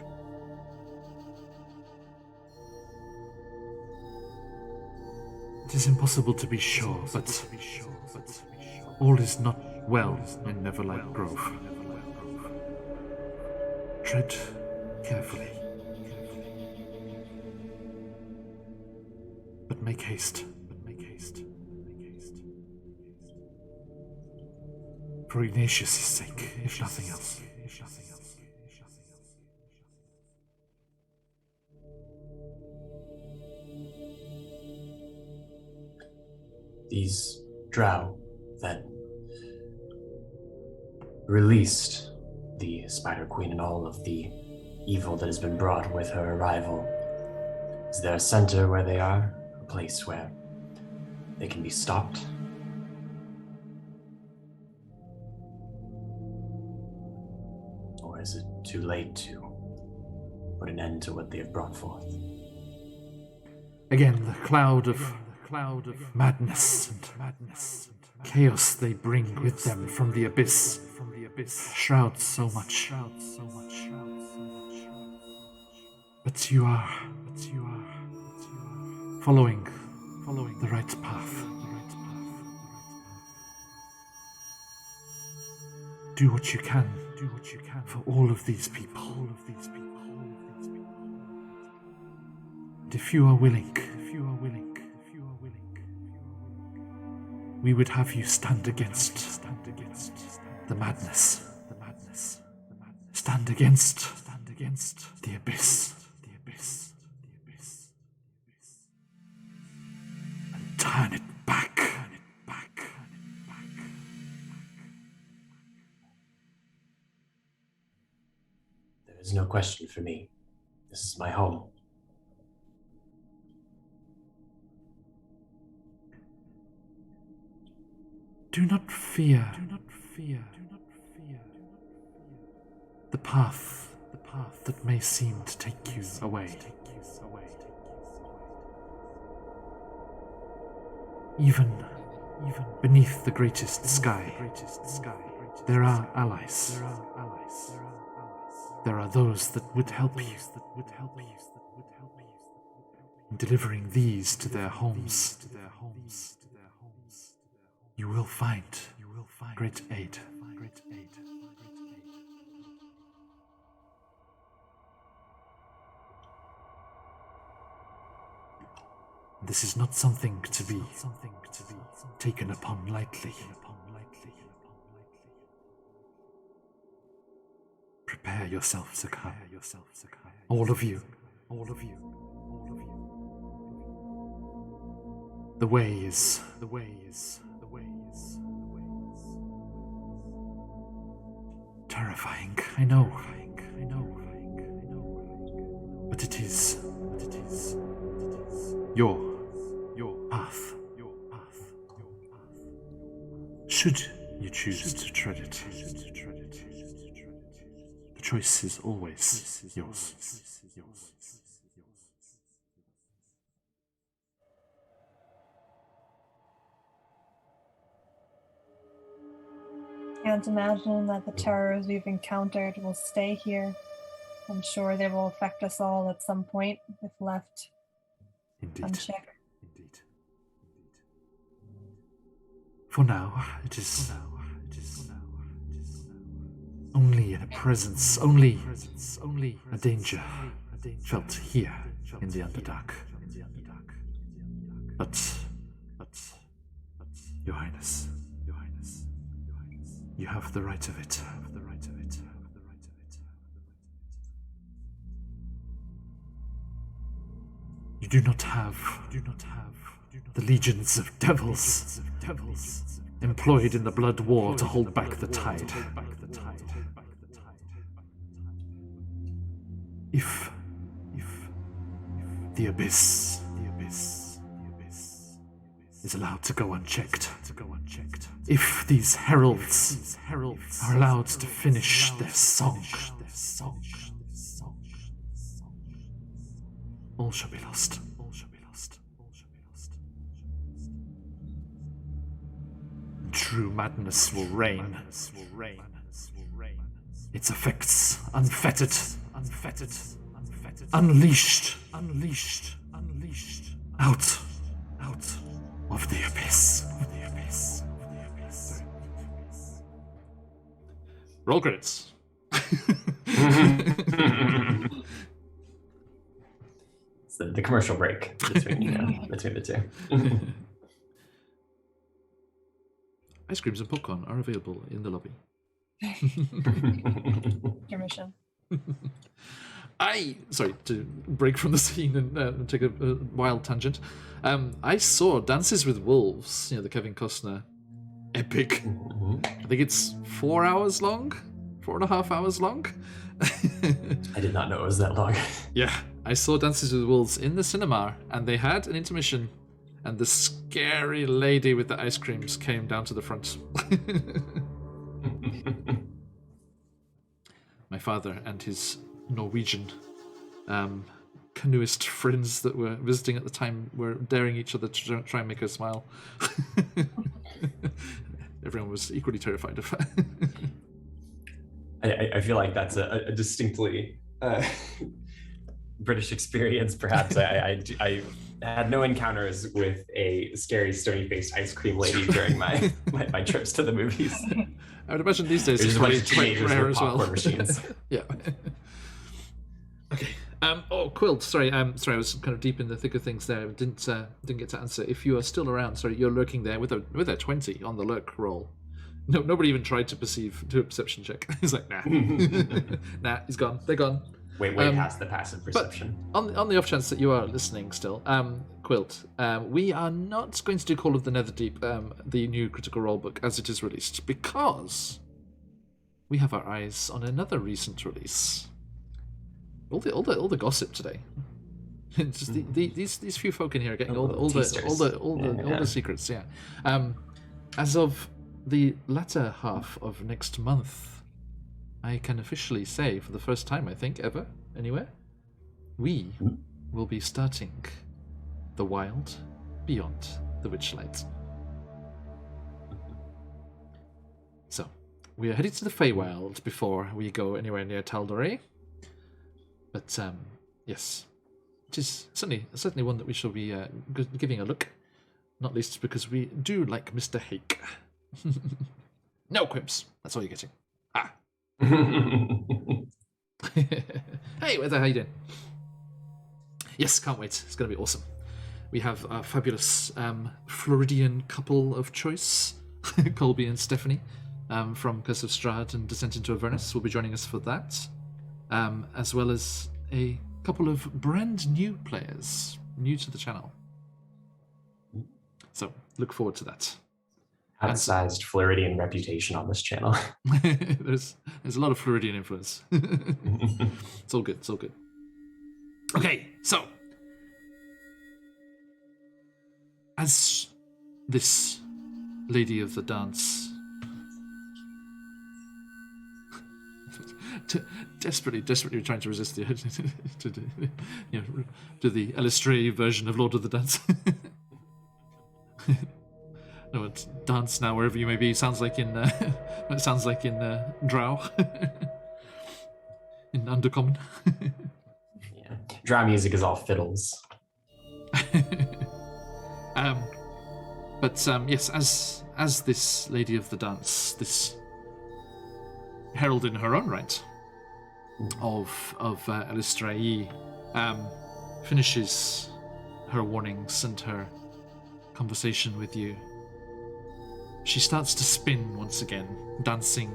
[SPEAKER 1] It is impossible to be sure, but all is not well in Neverlight Grove. Tread carefully. But make haste. For Ignatius' sake, if nothing else.
[SPEAKER 2] These drow that released the Spider Queen and all of the evil that has been brought with her arrival. Is there a center where they are? A place where they can be stopped? Or is it too late to put an end to what they have brought forth?
[SPEAKER 1] Again, the cloud of madness and chaos they bring with them from the abyss shrouds so much. But you are following the right path. Do what you can for all of these people. And if you are willing, we would have you stand against the madness. Stand against the abyss. And turn it back.
[SPEAKER 2] There is no question for me. This is my home.
[SPEAKER 1] Do not fear. The path that may seem to take you away. Even beneath the greatest sky, there are allies. There are those that would help you in delivering these to their homes. You will find great aid. This is not something to be taken upon lightly. Prepare yourself, Zakai. All of you. The way is terrifying, I know. But it is your path. Should you choose to tread it, the choice is always yours.
[SPEAKER 3] Can't imagine that the terrors we've encountered will stay here. I'm sure they will affect us all at some point if left unchecked.
[SPEAKER 1] Indeed. For now, it is only a presence, only a danger felt here in the Underdark. But, Your Highness, you have the right of it. You do not have the legions of devils employed in the blood war to hold back the tide. If the abyss is allowed to go unchecked, if these heralds are allowed to finish their song, all shall be lost. True madness will reign. Its effects unfettered, unleashed, out of the abyss. Roll credits.
[SPEAKER 2] It's the commercial break between between the two.
[SPEAKER 1] Ice creams and popcorn are available in the lobby.
[SPEAKER 3] Your mission.
[SPEAKER 1] Sorry to break from the scene and take a wild tangent. I saw Dances with Wolves, the Kevin Costner epic. I think it's 4 hours long, 4.5 hours long.
[SPEAKER 2] I did not know it was that long.
[SPEAKER 1] Yeah, I saw Dances with Wolves in the cinema, and they had an intermission, and the scary lady with the ice creams came down to the front. My father and his Norwegian canoeist friends that were visiting at the time were daring each other to try and make her smile. Everyone was equally terrified of her.
[SPEAKER 2] I feel like that's a distinctly British experience, perhaps. I had no encounters with a scary, stony-faced ice cream lady during my trips to the movies.
[SPEAKER 1] I would imagine these days
[SPEAKER 2] There's
[SPEAKER 1] it's
[SPEAKER 2] just a bunch
[SPEAKER 1] probably
[SPEAKER 2] of teenagers
[SPEAKER 1] quite rare
[SPEAKER 2] with
[SPEAKER 1] as well.
[SPEAKER 2] popcorn machines.
[SPEAKER 1] Yeah. Okay. Quilt. Sorry, I was kind of deep in the thick of things there. Didn't get to answer. If you are still around, sorry, you're lurking there with a 20 on the lurk roll. No, nobody even tried to do a perception check. He's like, nah, nah, he's gone. They're gone.
[SPEAKER 2] Way past the passive perception.
[SPEAKER 1] But on the off chance that you are listening still, Quilt, we are not going to do Call of the Netherdeep, the new Critical Role book, as it is released, because we have our eyes on another recent release. All the gossip today. It's just these few folk in here are getting all the secrets. Yeah. As of the latter half of next month, I can officially say, for the first time, I think, ever, anywhere, we will be starting The Wild Beyond the Witchlight. So, we are headed to the Feywild before we go anywhere near Tal'Dorei. But, yes, it is certainly one that we shall be giving a look, not least because we do like Mr. Hake. No quips, that's all you're getting. Ah. Hey, Weather, how you doing? Yes, can't wait. It's going to be awesome. We have a fabulous Floridian couple of choice, Colby and Stephanie, from Curse of Strahd and Descent into Avernus, will be joining us for that, as well as a couple of brand new players, new to the channel. So, look forward to that.
[SPEAKER 2] Outsized Floridian reputation on this channel.
[SPEAKER 1] there's a lot of Floridian influence. It's all good. It's all good. Okay, so as this lady of the dance desperately trying to resist the to the Elistray version of Lord of the Dance. No, it's dance now wherever you may be. Sounds like in Drow, in Undercommon.
[SPEAKER 2] Yeah, Drow music is all fiddles.
[SPEAKER 1] Yes, as this lady of the dance, this herald in her own right of Elistray, finishes her warnings and her conversation with you. She starts to spin once again, dancing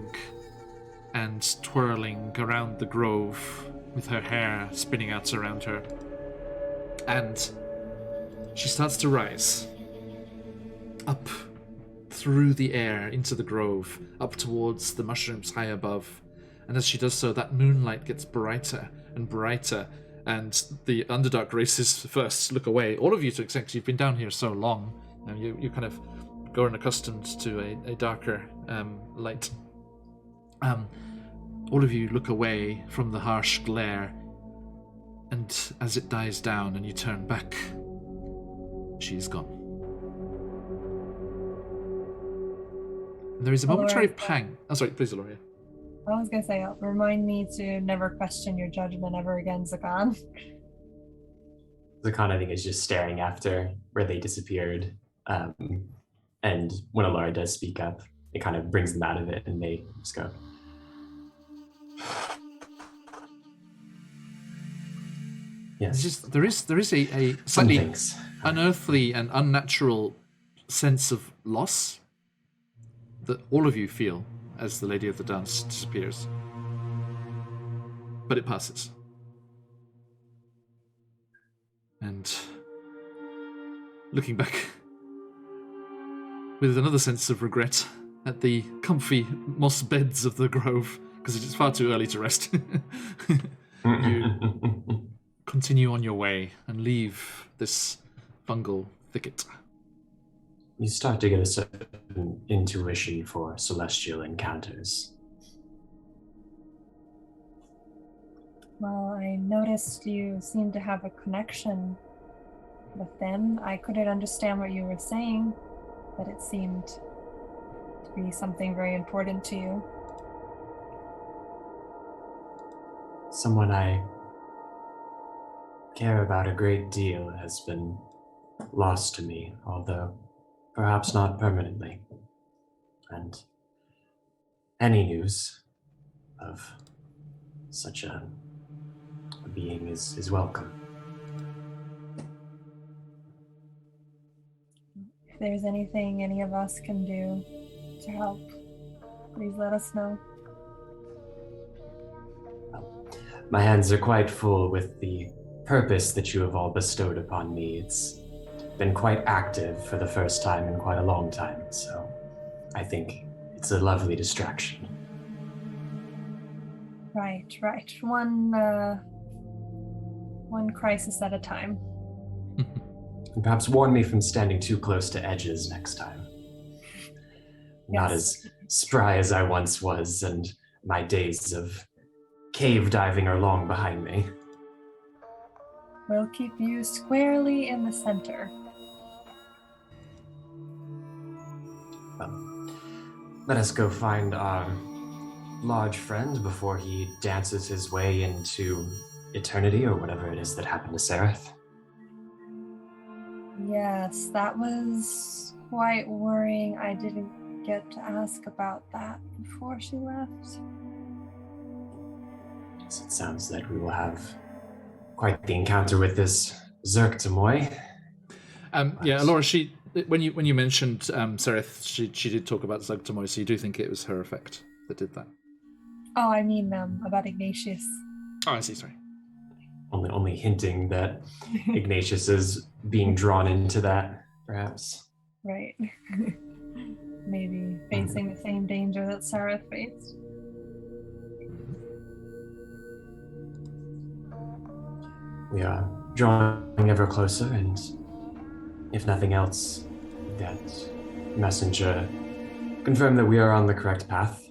[SPEAKER 1] and twirling around the grove with her hair spinning out around her. And she starts to rise up through the air into the grove, up towards the mushrooms high above. And as she does so, that moonlight gets brighter and brighter, and the Underdark races first look away. All of you, to extent, you've been down here so long, and you kind of grown accustomed to a darker light. All of you look away from the harsh glare, and as it dies down and you turn back, she is gone. And there is a momentary pang. Oh, sorry, please, Aloria.
[SPEAKER 3] I was going to say, remind me to never question your judgment ever again, Zakan.
[SPEAKER 2] Zakan, I think, is just staring after where they disappeared. And when Alara does speak up, it kind of brings them out of it, and they just go, Yes.
[SPEAKER 1] there is a
[SPEAKER 2] Some
[SPEAKER 1] slightly
[SPEAKER 2] things.
[SPEAKER 1] unearthly and unnatural sense of loss that all of you feel as the Lady of the Dance disappears. But it passes. And looking back with another sense of regret at the comfy moss beds of the grove, because it is far too early to rest, you continue on your way and leave this fungal thicket.
[SPEAKER 2] You start to get a certain intuition for celestial encounters.
[SPEAKER 3] Well, I noticed you seem to have a connection with them. I couldn't understand what you were saying, but it seemed to be something very important to you.
[SPEAKER 2] Someone I care about a great deal has been lost to me, although perhaps not permanently. And any news of such a being is welcome.
[SPEAKER 3] If there's anything any of us can do to help, please let us know.
[SPEAKER 2] My hands are quite full with the purpose that you have all bestowed upon me. It's been quite active for the first time in quite a long time, so I think it's a lovely distraction.
[SPEAKER 3] Right. One crisis at a time.
[SPEAKER 2] And perhaps warn me from standing too close to edges next time. Not as spry as I once was, and my days of cave diving are long behind me.
[SPEAKER 3] We'll keep you squarely in the center.
[SPEAKER 2] Let us go find our large friend before he dances his way into eternity, or whatever it is that happened to Sereth.
[SPEAKER 3] Yes, that was quite worrying. I didn't get to ask about that before she left.
[SPEAKER 2] So it sounds like we will have quite the encounter with this Zerktamoy.
[SPEAKER 1] Yeah, Laura, when you mentioned Sereth, she did talk about Zugtamoy, so you do think it was her effect that did that?
[SPEAKER 3] Oh, I mean about Ignatius.
[SPEAKER 1] Oh, I see, sorry.
[SPEAKER 2] Only hinting that Ignatius is being drawn into that, perhaps.
[SPEAKER 3] Right. Maybe facing the same danger that Sereth faced.
[SPEAKER 2] We are drawing ever closer, and if nothing else, that messenger confirmed that we are on the correct path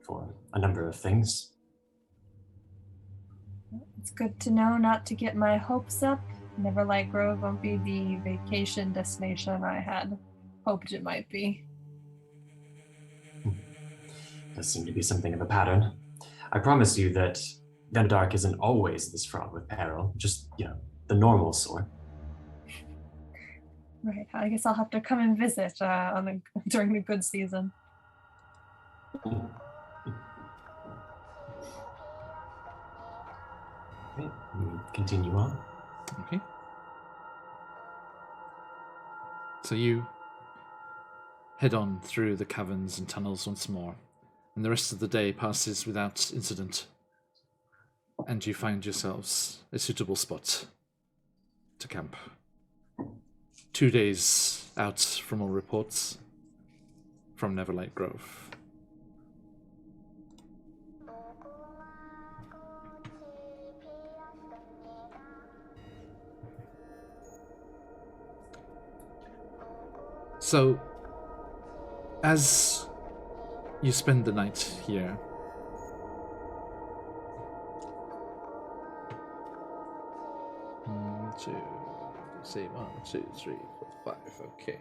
[SPEAKER 2] for a number of things.
[SPEAKER 3] It's good to know not to get my hopes up. Neverlight Grove won't be the vacation destination I had hoped it might be.
[SPEAKER 2] Does seem to be something of a pattern. I promise you that Dark isn't always this fraught with peril, just, the normal sort.
[SPEAKER 3] Right, I guess I'll have to come and visit during the good season.
[SPEAKER 2] Okay, we continue on.
[SPEAKER 1] Okay. So you head on through the caverns and tunnels once more, and the rest of the day passes without incident, and you find yourselves a suitable spot to camp. 2 days out from all reports from Neverlight Grove. So, as you spend the night here, say 1, 2, 3, 4, 5, okay.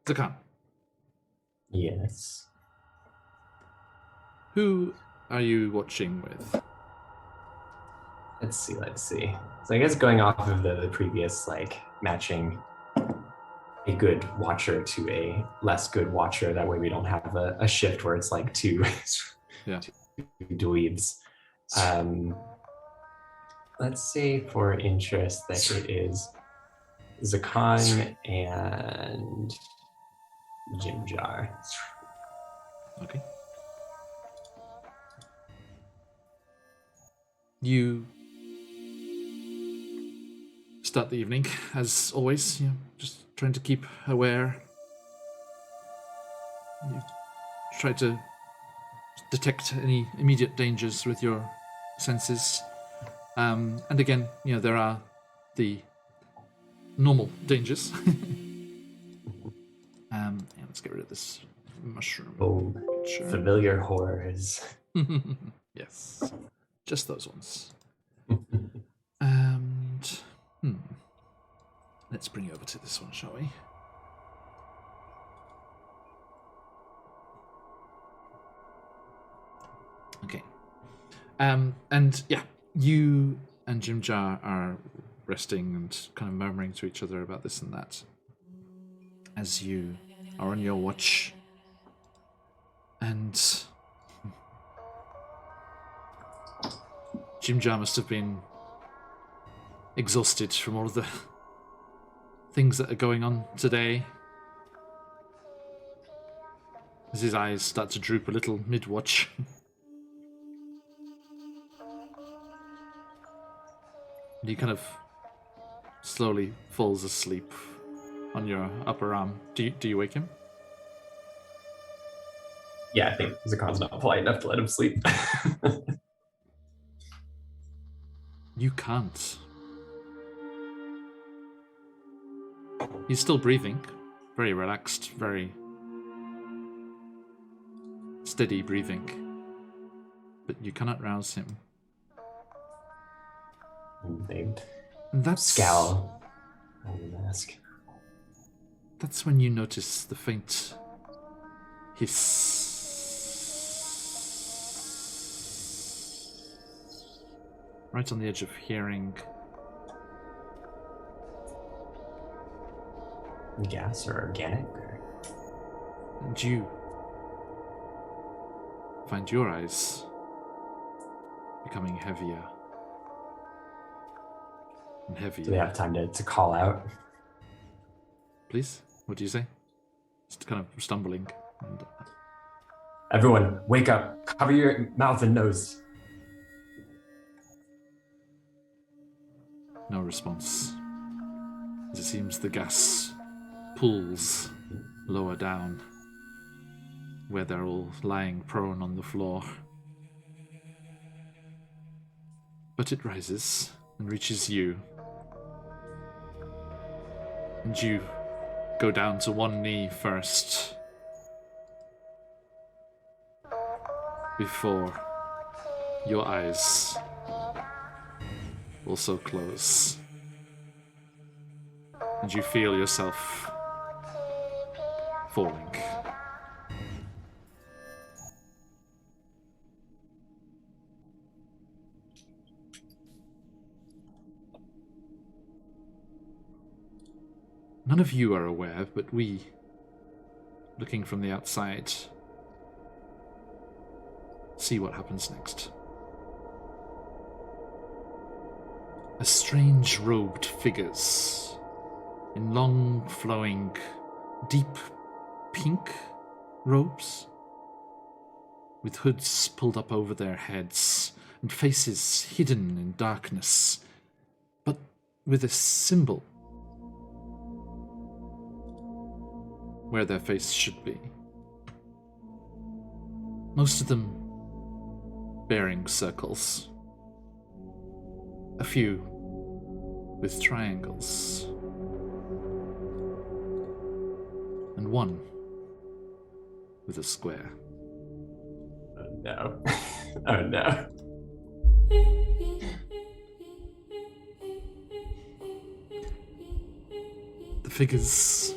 [SPEAKER 1] Zakan,
[SPEAKER 2] Yes.
[SPEAKER 1] who are you watching with?
[SPEAKER 2] Let's see. So I guess going off of the previous, matching a good watcher to a less good watcher. That way we don't have a shift where it's like two,
[SPEAKER 1] Yeah.
[SPEAKER 2] two dweebs. Let's say for interest that it is Zakan and Jim Jar.
[SPEAKER 1] Okay. You start the evening, as always, just trying to keep aware. You try to detect any immediate dangers with your senses. And again, there are the normal dangers. Let's get rid of this mushroom.
[SPEAKER 2] Oh,
[SPEAKER 1] Sure.
[SPEAKER 2] familiar horrors.
[SPEAKER 1] Yes, just those ones. And let's bring you over to this one, shall we? Okay. And yeah, you and Jim Jar are resting and kind of murmuring to each other about this and that as you are on your watch. And Jim Jar must have been exhausted from all of the things that are going on today. As his eyes start to droop a little mid-watch. And he kind of slowly falls asleep on your upper arm. Do you wake him?
[SPEAKER 2] Yeah, I think Zakan's not polite enough to let him sleep.
[SPEAKER 1] You can't. He's still breathing. Very relaxed, very steady breathing. But you cannot rouse him.
[SPEAKER 2] They
[SPEAKER 1] That's
[SPEAKER 2] scowl on the mask.
[SPEAKER 1] That's when you notice the faint hiss. Right on the edge of hearing.
[SPEAKER 2] Gas or organic? Or...
[SPEAKER 1] And you find your eyes becoming heavier and heavier.
[SPEAKER 2] Do they have time to call out?
[SPEAKER 1] Please? What do you say? Just kind of stumbling. And...
[SPEAKER 2] Everyone, wake up. Cover your mouth and nose.
[SPEAKER 1] No response. As it seems the gas pulls lower down, where they're all lying prone on the floor. But it rises and reaches you. And you go down to one knee first, before your eyes also close. And you feel yourself falling. None of you are aware, but we, looking from the outside, see what happens next. A strange robed figures in long, flowing, deep pink robes, with hoods pulled up over their heads and faces hidden in darkness, but with a symbol where their face should be. Most of them bearing circles. A few with triangles. And one with a square.
[SPEAKER 2] Oh no. Oh no.
[SPEAKER 1] The figures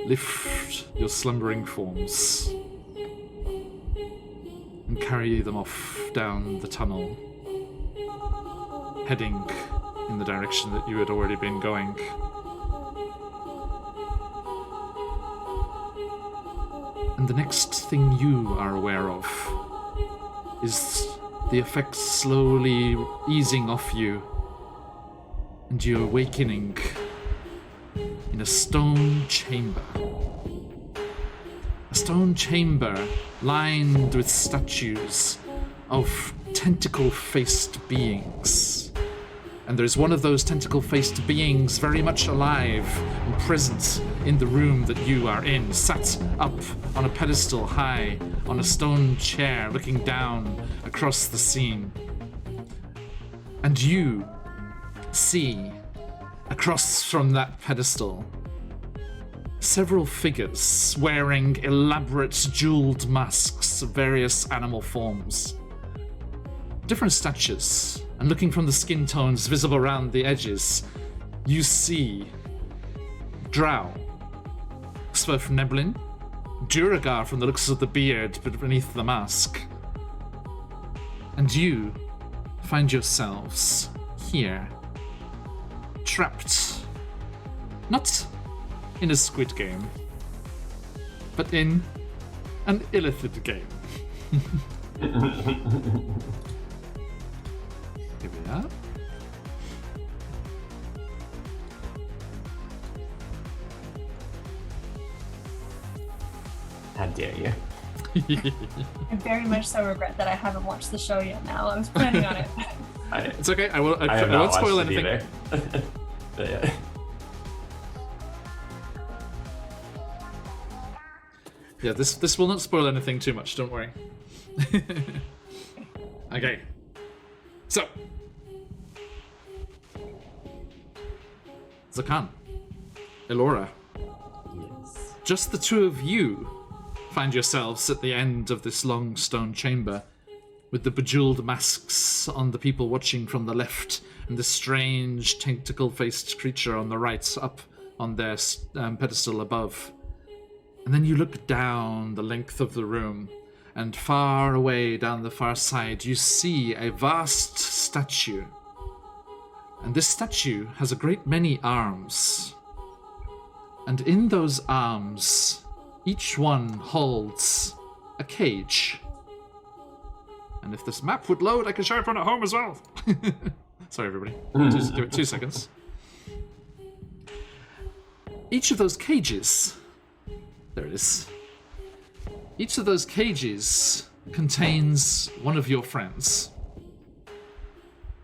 [SPEAKER 1] lift your slumbering forms and carry them off down the tunnel, heading in the direction that you had already been going. And the next thing you are aware of is the effects slowly easing off you, and you're awakening in a stone chamber. A stone chamber lined with statues of tentacle-faced beings. And there's one of those tentacle-faced beings very much alive and present in the room that you are in, sat up on a pedestal high on a stone chair looking down across the scene. And you see, across from that pedestal, several figures wearing elaborate jeweled masks of various animal forms. Different statures, and looking from the skin tones visible around the edges, you see Drow, Swerfneblin, Duragar from the looks of the beard but beneath the mask. And you find yourselves here, trapped, not in a Squid Game, but in an Illithid game. Here we are.
[SPEAKER 2] How dare you?
[SPEAKER 3] I very much so regret that I haven't watched the show yet now. I was planning on it.
[SPEAKER 1] It's okay, I won't
[SPEAKER 2] not
[SPEAKER 1] spoil
[SPEAKER 2] watched it
[SPEAKER 1] anything.
[SPEAKER 2] either. But yeah.
[SPEAKER 1] Yeah, this will not spoil anything too much, don't worry. Okay. So. Zakan. Elora.
[SPEAKER 2] Yes.
[SPEAKER 1] Just the two of you find yourselves at the end of this long stone chamber, with the bejeweled masks on the people watching from the left, and the strange tentacle-faced creature on the right, up on their pedestal above. And then you look down the length of the room, and far away down the far side, you see a vast statue. And this statue has a great many arms. And in those arms, each one holds a cage. And if this map would load, I could show it from at home as well. Sorry, everybody. Give it 2 seconds. Each of those cages... There it is. Each of those cages contains one of your friends.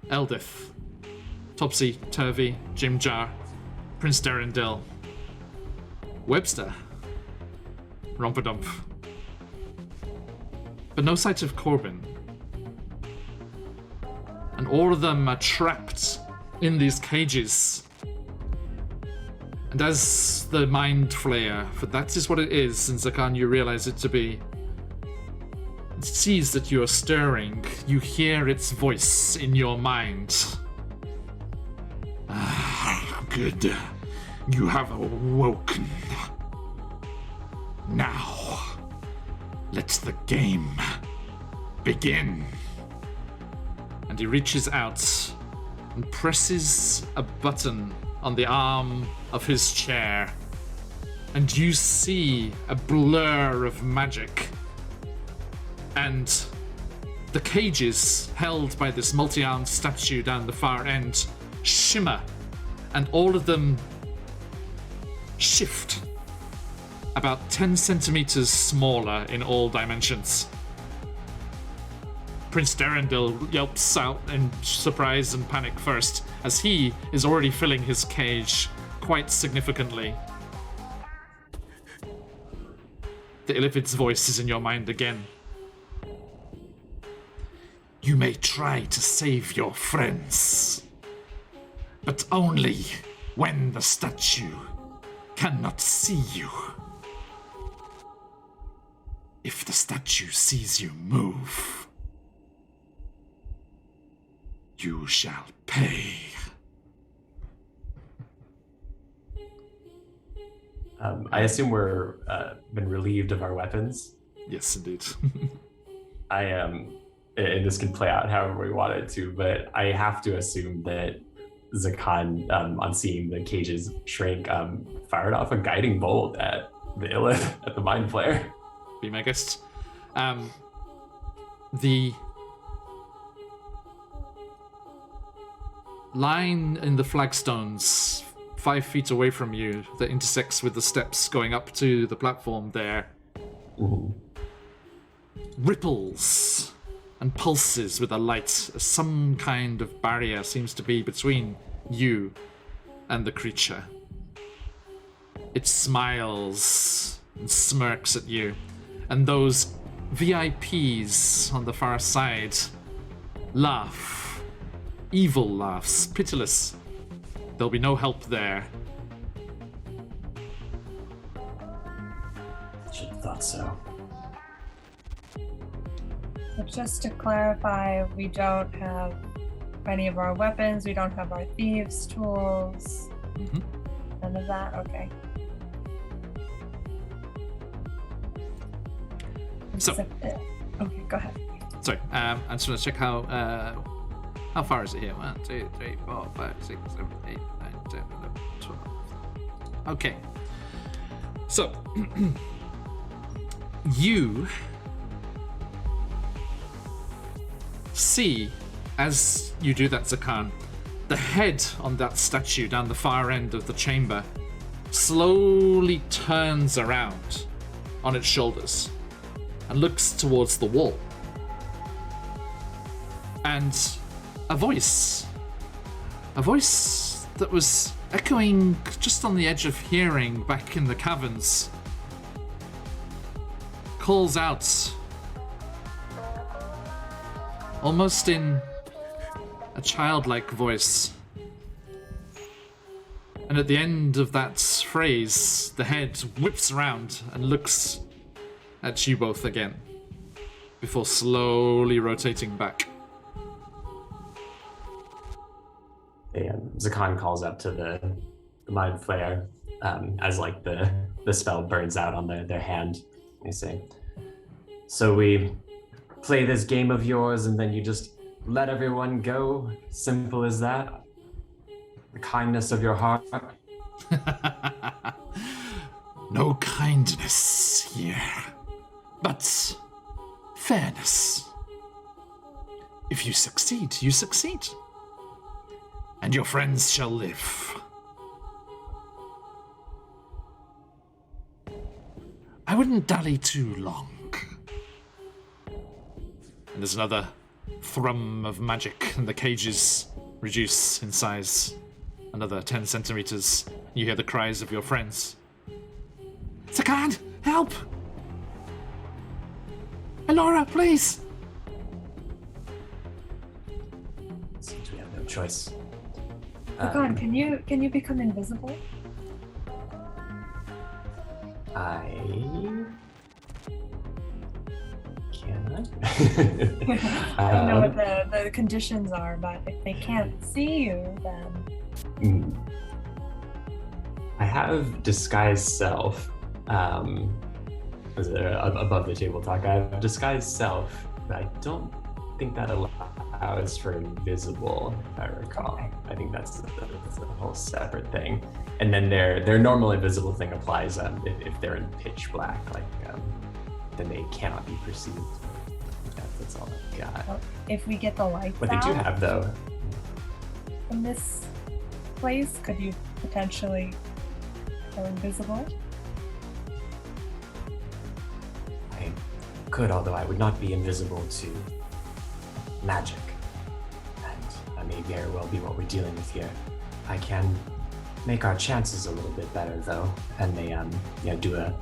[SPEAKER 1] Eldith, Topsy, Turvy, Jimjar, Prince Darendil, Webster, Rompadump. But no sight of Corbin. And all of them are trapped in these cages. And as the mind flayer, for that is what it is, and Zakan, you realize it to be, it sees that you are stirring, you hear its voice in your mind. Good. You have awoken. Now, let the game begin. And he reaches out and presses a button on the arm of his chair, and you see a blur of magic, and the cages held by this multi-armed statue down the far end shimmer, and all of them shift about 10 centimeters smaller in all dimensions. Prince Darendil yelps out in surprise and panic first, as he is already filling his cage quite significantly. The Illithid's voice is in your mind again. You may try to save your friends, but only when the statue cannot see you. If the statue sees you move, you shall pay.
[SPEAKER 2] I assume we're been relieved of our weapons.
[SPEAKER 1] Yes, indeed.
[SPEAKER 2] And this can play out however we want it to, but I have to assume that Zakan, on seeing the cages shrink, fired off a guiding bolt at the Illith, at the Mind Flayer.
[SPEAKER 1] be my guest. The line in the flagstones 5 feet away from you that intersects with the steps going up to the platform there ripples and pulses with a light. Some kind of barrier seems to be between you and the creature. It smiles and smirks at you, and those VIPs on the far side laugh. Evil laughs, pitiless. There'll be no help there.
[SPEAKER 2] Should have thought so.
[SPEAKER 3] But just to clarify, we don't have any of our weapons, we don't have our thieves' tools. None of that? Okay.
[SPEAKER 1] So,
[SPEAKER 3] okay, go ahead.
[SPEAKER 1] sorry, I just want to check how far is it here? 1, 2, 3, 4, 5, 6, 7, 8, 9, 10, 11, 12. Okay. So, you see, as you do that, Zakan, the head on that statue down the far end of the chamber slowly turns around on its shoulders and looks towards the wall. And a voice that was echoing just on the edge of hearing back in the caverns, calls out, almost in a childlike voice. And at the end of that phrase, the head whips around and looks at you both again, before slowly rotating back.
[SPEAKER 2] Zakan calls up to the mind flayer as like the spell burns out on their hand. They say, "So we play this game of yours and then you just let everyone go? Simple as that? The kindness of your heart?"
[SPEAKER 1] No kindness here, but fairness. If you succeed, you succeed. And your friends shall live. I wouldn't dally too long. And there's another thrum of magic, and the cages reduce in size. Another 10 centimeters. You hear the cries of your friends. Zakan, help! Elora, please!
[SPEAKER 2] Seems we have no choice.
[SPEAKER 3] God, can you become invisible?
[SPEAKER 2] I cannot.
[SPEAKER 3] I don't know what the conditions are, but if they can't see you, then...
[SPEAKER 2] I have disguise self. Above the table talk, I have disguise self, but I don't think that allows for invisible, if I recall. I think that's a whole separate thing. And then their normal invisible thing applies if they're in pitch black, then they cannot be perceived. That's all I've got.
[SPEAKER 3] Well, if we get the lights
[SPEAKER 2] What they do have, though,
[SPEAKER 3] in this place, could you potentially go invisible?
[SPEAKER 2] I could, although I would not be invisible to magic. And that may very well be what we're dealing with here. I can make our chances a little bit better, though. And they do a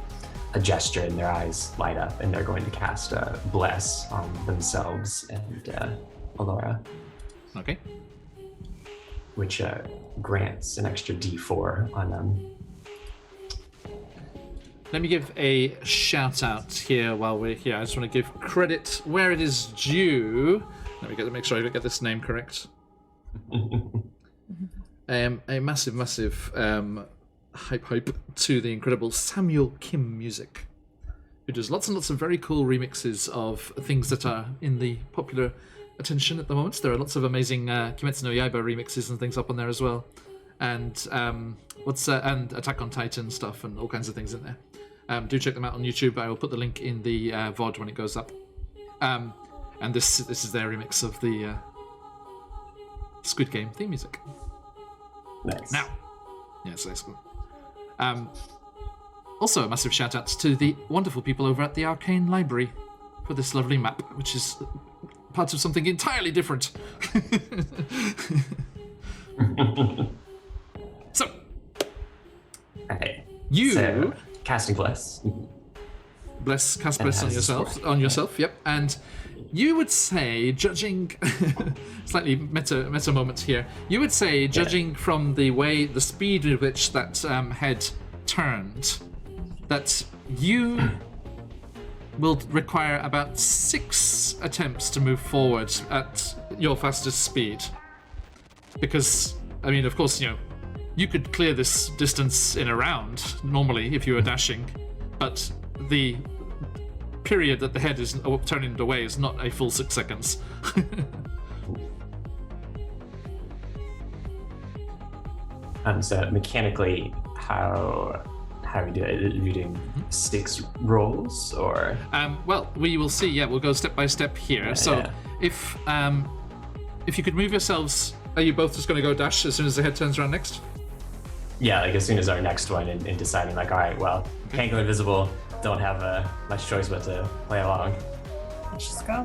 [SPEAKER 2] gesture, and their eyes light up, and they're going to cast a bless on themselves and Alora.
[SPEAKER 1] Okay.
[SPEAKER 2] Which grants an extra D4 on them.
[SPEAKER 1] Let me give a shout out here while we're here. I just want to give credit where it is due. Let me make sure I get this name correct. A massive hype to the incredible Samuel Kim Music, who does lots and lots of very cool remixes of things that are in the popular attention at the moment. There are lots of amazing Kimetsu no Yaiba remixes and things up on there as well, and and Attack on Titan stuff and all kinds of things in there. Do check them out on YouTube. I will put the link in the VOD when it goes up. And this is their remix of the Squid Game theme music.
[SPEAKER 2] Nice.
[SPEAKER 1] Now, yes, excellent. Also, a massive shout out to the wonderful people over at the Arcane Library for this lovely map, which is part of something entirely different. So,
[SPEAKER 2] Okay.
[SPEAKER 1] you
[SPEAKER 2] So, casting bless.
[SPEAKER 1] cast bless on yourself. Yep, and you would say, judging slightly meta moment here, you would say, judging from the speed with which that head turned, that you will require about 6 attempts to move forward at your fastest speed. Because, I mean, of course, you could clear this distance in a round normally if you were dashing, but the period that the head is turning away is not a full 6 seconds.
[SPEAKER 2] So mechanically, how we do it? Are we doing 6 rolls or?
[SPEAKER 1] Well, we will see. Yeah, we'll go step by step here. So if you could move yourselves, are you both just going to go dash as soon as the head turns around next?
[SPEAKER 2] Yeah, like as soon as our next one, in deciding like, all right, well, can't go invisible. Don't have much choice but to play along.
[SPEAKER 3] Let's just go.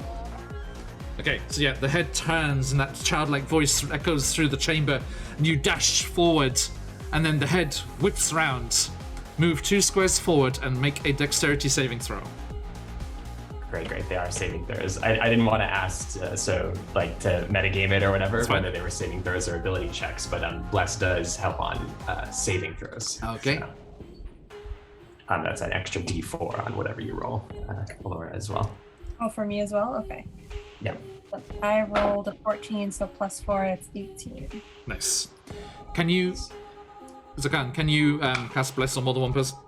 [SPEAKER 1] Okay, so yeah, the head turns and that childlike voice echoes through the chamber, and you dash forward, and then the head whips round. Move 2 squares forward and make a dexterity saving throw.
[SPEAKER 2] Great. They are saving throws. I didn't want to ask, so like to metagame it or whatever, whether they were saving throws or ability checks, but Bless does help on saving throws.
[SPEAKER 1] Okay.
[SPEAKER 2] So, that's an extra D4 on whatever you roll, Laura, as well.
[SPEAKER 3] Oh, for me as well? Okay.
[SPEAKER 2] Yeah.
[SPEAKER 3] I rolled a 14, so plus 4, it's 18.
[SPEAKER 1] Nice. Can you, Zakan, can you cast Bless on more than one person?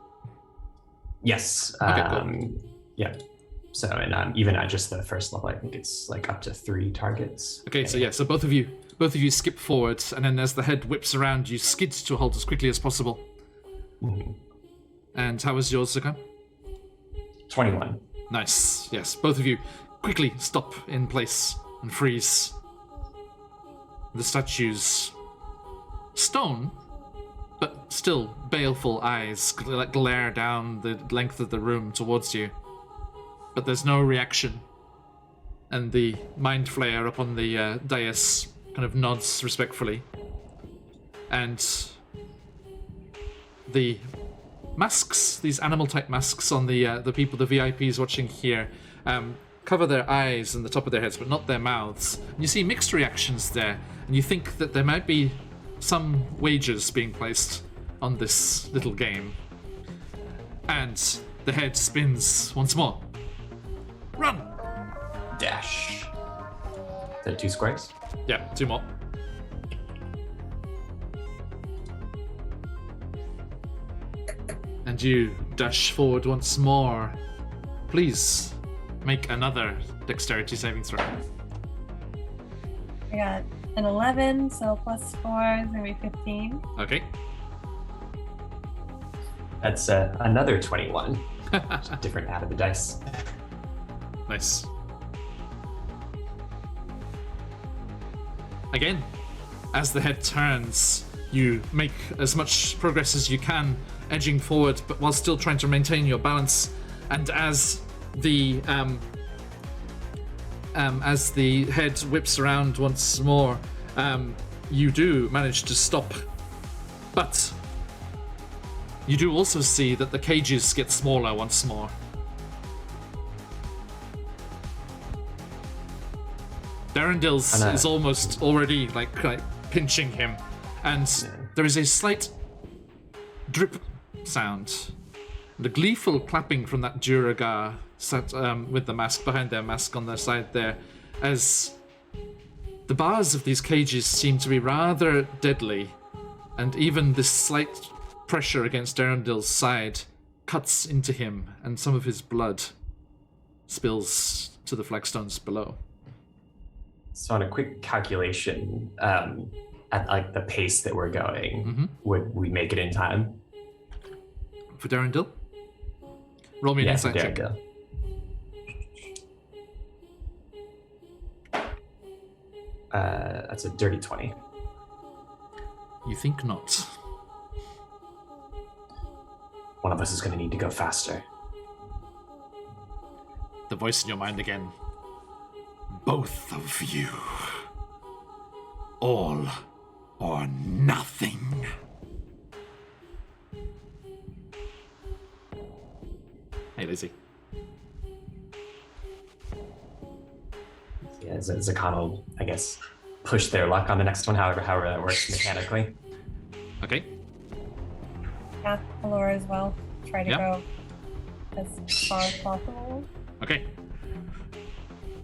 [SPEAKER 2] Yes.
[SPEAKER 1] Okay, cool.
[SPEAKER 2] Yeah. So, and even at just the first level, I think it's like up to 3 targets.
[SPEAKER 1] Okay, so yeah, so both of you skip forward, and then as the head whips around, you skid to a halt as quickly as possible.
[SPEAKER 2] Mm-hmm.
[SPEAKER 1] And how was yours, Zakan?
[SPEAKER 2] 21.
[SPEAKER 1] Nice. Yes, both of you quickly stop in place and freeze. The statue's stone, but still baleful eyes glare down the length of the room towards you. But there's no reaction. And the Mind Flayer up on the dais kind of nods respectfully. And the masks, these animal-type masks on the people, the VIPs watching here, cover their eyes and the top of their heads, but not their mouths. And you see mixed reactions there, and you think that there might be some wagers being placed on this little game. And the head spins once more. Run!
[SPEAKER 2] Dash. Is that 2 squares?
[SPEAKER 1] Yeah, 2 more. And you dash forward once more. Please make another dexterity saving throw.
[SPEAKER 3] I got an 11, so plus 4 is going to be 15.
[SPEAKER 1] Okay.
[SPEAKER 2] That's another 21. Different out of the dice.
[SPEAKER 1] Nice. Again, as the head turns, you make as much progress as you can, edging forward, but while still trying to maintain your balance. And as the head whips around once more, you do manage to stop. But you do also see that the cages get smaller once more. Darendil's is almost already like pinching him, and there is a slight drip sound. The gleeful clapping from that Duragar sat with the mask behind their mask on their side there, as the bars of these cages seem to be rather deadly, and even this slight pressure against Darendil's side cuts into him, and some of his blood spills to the flagstones below.
[SPEAKER 2] So on a quick calculation, at like the pace that we're going, would we make it in time?
[SPEAKER 1] For Darendil? Roll me an
[SPEAKER 2] Yeah,
[SPEAKER 1] insight
[SPEAKER 2] there we
[SPEAKER 1] check.
[SPEAKER 2] go. That's a dirty 20.
[SPEAKER 1] You think not.
[SPEAKER 2] One of us is going to need to go faster.
[SPEAKER 1] The voice in your mind again. Both of you. All or nothing. Hey, Lizzie.
[SPEAKER 2] Yeah, Zakan will, I guess, push their luck on the next one, however that works mechanically.
[SPEAKER 1] Okay.
[SPEAKER 3] Yeah, Allura as well. Try to
[SPEAKER 1] Yeah.
[SPEAKER 3] go as far as possible.
[SPEAKER 1] Okay.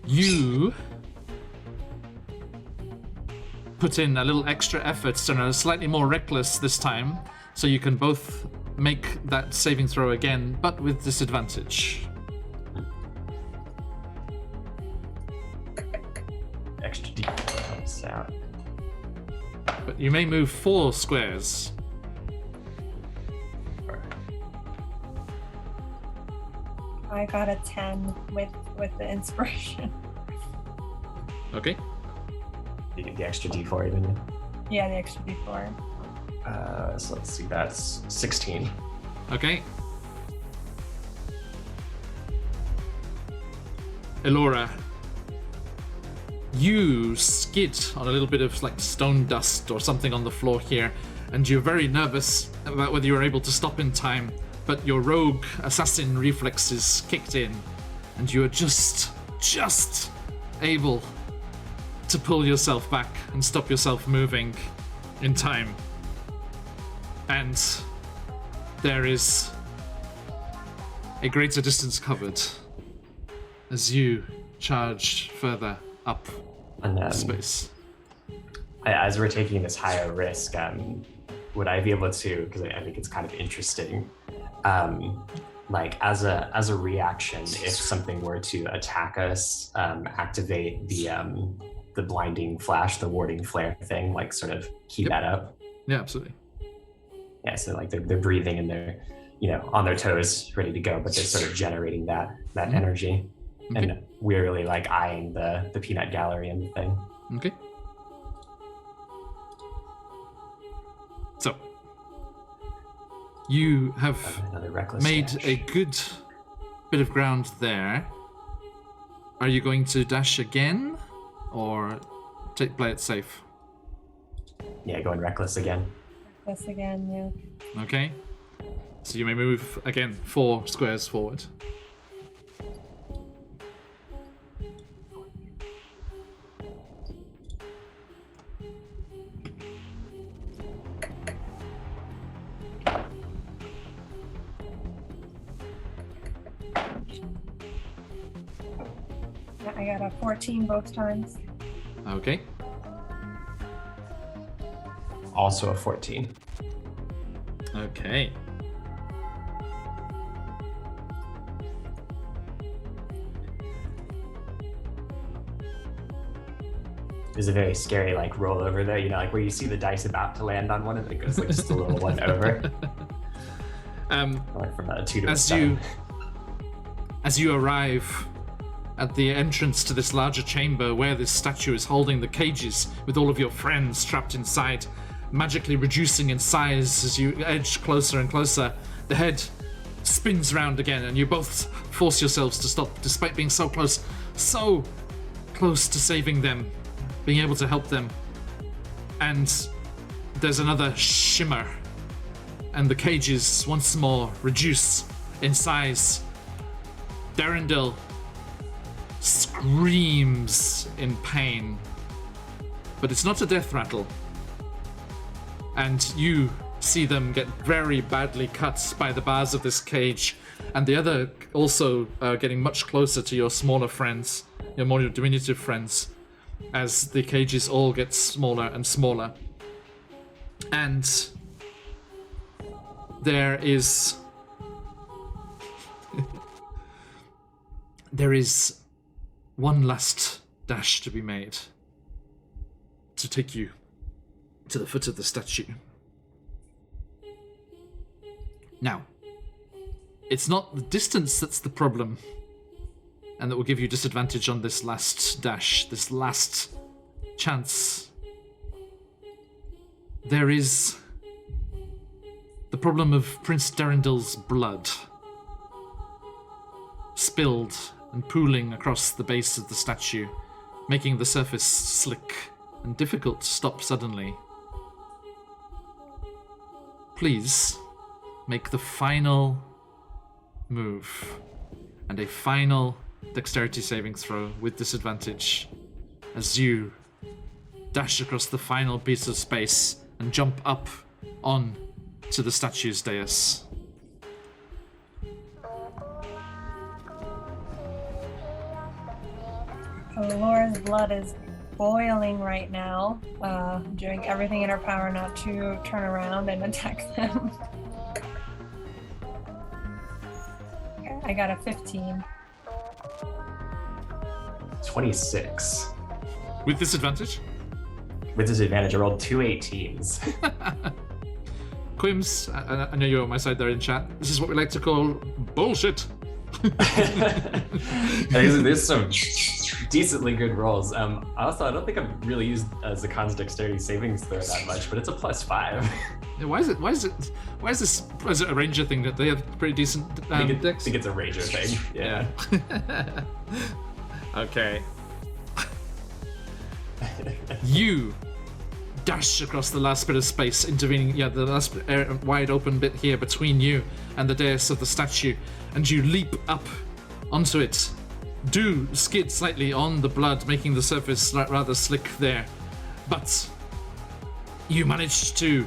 [SPEAKER 1] You put in a little extra effort and are slightly more reckless this time, so you can both make that saving throw again, but with disadvantage.
[SPEAKER 2] Extra D helps out.
[SPEAKER 1] But you may move 4 squares.
[SPEAKER 3] I got a 10 with the inspiration.
[SPEAKER 1] Okay.
[SPEAKER 2] The extra D4 even.
[SPEAKER 3] Yeah, the extra D4.
[SPEAKER 2] So let's see, that's 16.
[SPEAKER 1] Okay. Elora, you skid on a little bit of like stone dust or something on the floor here, and you're very nervous about whether you're able to stop in time, but your rogue assassin reflexes kicked in, and you are just able to pull yourself back and stop yourself moving in time. And there is a greater distance covered as you charge further up
[SPEAKER 2] And
[SPEAKER 1] space.
[SPEAKER 2] as we're taking this higher risk, would I be able to, because I think it's kind of interesting, like as a reaction, if something were to attack us, activate the blinding flash, the warding flare thing, like sort of keep that up.
[SPEAKER 1] Yeah, absolutely.
[SPEAKER 2] Yeah, so like they're breathing and they're, on their toes, ready to go, but they're sort of generating that energy.
[SPEAKER 1] Okay.
[SPEAKER 2] And we're really like eyeing the peanut gallery and the thing.
[SPEAKER 1] Okay. So, you have
[SPEAKER 2] Another reckless
[SPEAKER 1] made
[SPEAKER 2] dash.
[SPEAKER 1] a good bit of ground there. Are you going to dash again, or play it safe?
[SPEAKER 2] Yeah, going reckless again.
[SPEAKER 3] This again, yeah.
[SPEAKER 1] Okay. So you may move again 4 squares forward.
[SPEAKER 3] Yeah, I got a 14 both times.
[SPEAKER 1] Okay.
[SPEAKER 2] Also a 14.
[SPEAKER 1] Okay.
[SPEAKER 2] There's a very scary like rollover there, like where you see the dice about to land on one and it goes like just a little one over. Like from a 2 to a 7.
[SPEAKER 1] As you arrive at the entrance to this larger chamber where this statue is holding the cages with all of your friends trapped inside, magically reducing in size as you edge closer and closer, the head spins round again and you both force yourselves to stop despite being so close to saving them, being able to help them. And there's another shimmer and the cages once more reduce in size. Darendil screams in pain, but it's not a death rattle. And you see them get very badly cut by the bars of this cage, and the other also getting much closer to your smaller friends, your more diminutive friends, as the cages all get smaller and smaller. And there is one last dash to be made to take you to the foot of the statue. Now, it's not the distance that's the problem, and that will give you disadvantage on this last dash, this last chance. There is the problem of Prince Darrendel's blood spilled and pooling across the base of the statue, making the surface slick and difficult to stop suddenly. Please make the final move and a final dexterity saving throw with disadvantage as you dash across the final piece of space and jump up on to the statue's dais.
[SPEAKER 3] Laura's blood is boiling right now, doing everything in her power not to turn around and attack them. Okay, I got a 15.
[SPEAKER 2] 26.
[SPEAKER 1] With disadvantage?
[SPEAKER 2] With disadvantage, I rolled 2 18s.
[SPEAKER 1] Quims, I know you're on my side there in chat. This is what we like to call bullshit.
[SPEAKER 2] There's some decently good rolls. Also, I don't think I've really used Zakan's dexterity savings throw that much, but it's a +5.
[SPEAKER 1] Yeah, why is this a ranger thing that they have pretty decent dex?
[SPEAKER 2] I think it's a ranger thing. Yeah.
[SPEAKER 1] Okay. You dash across the last bit of space, intervening, the last wide open bit here between you and the dais of the statue, and you leap up onto it. Do skid slightly on the blood, making the surface rather slick there, but you manage to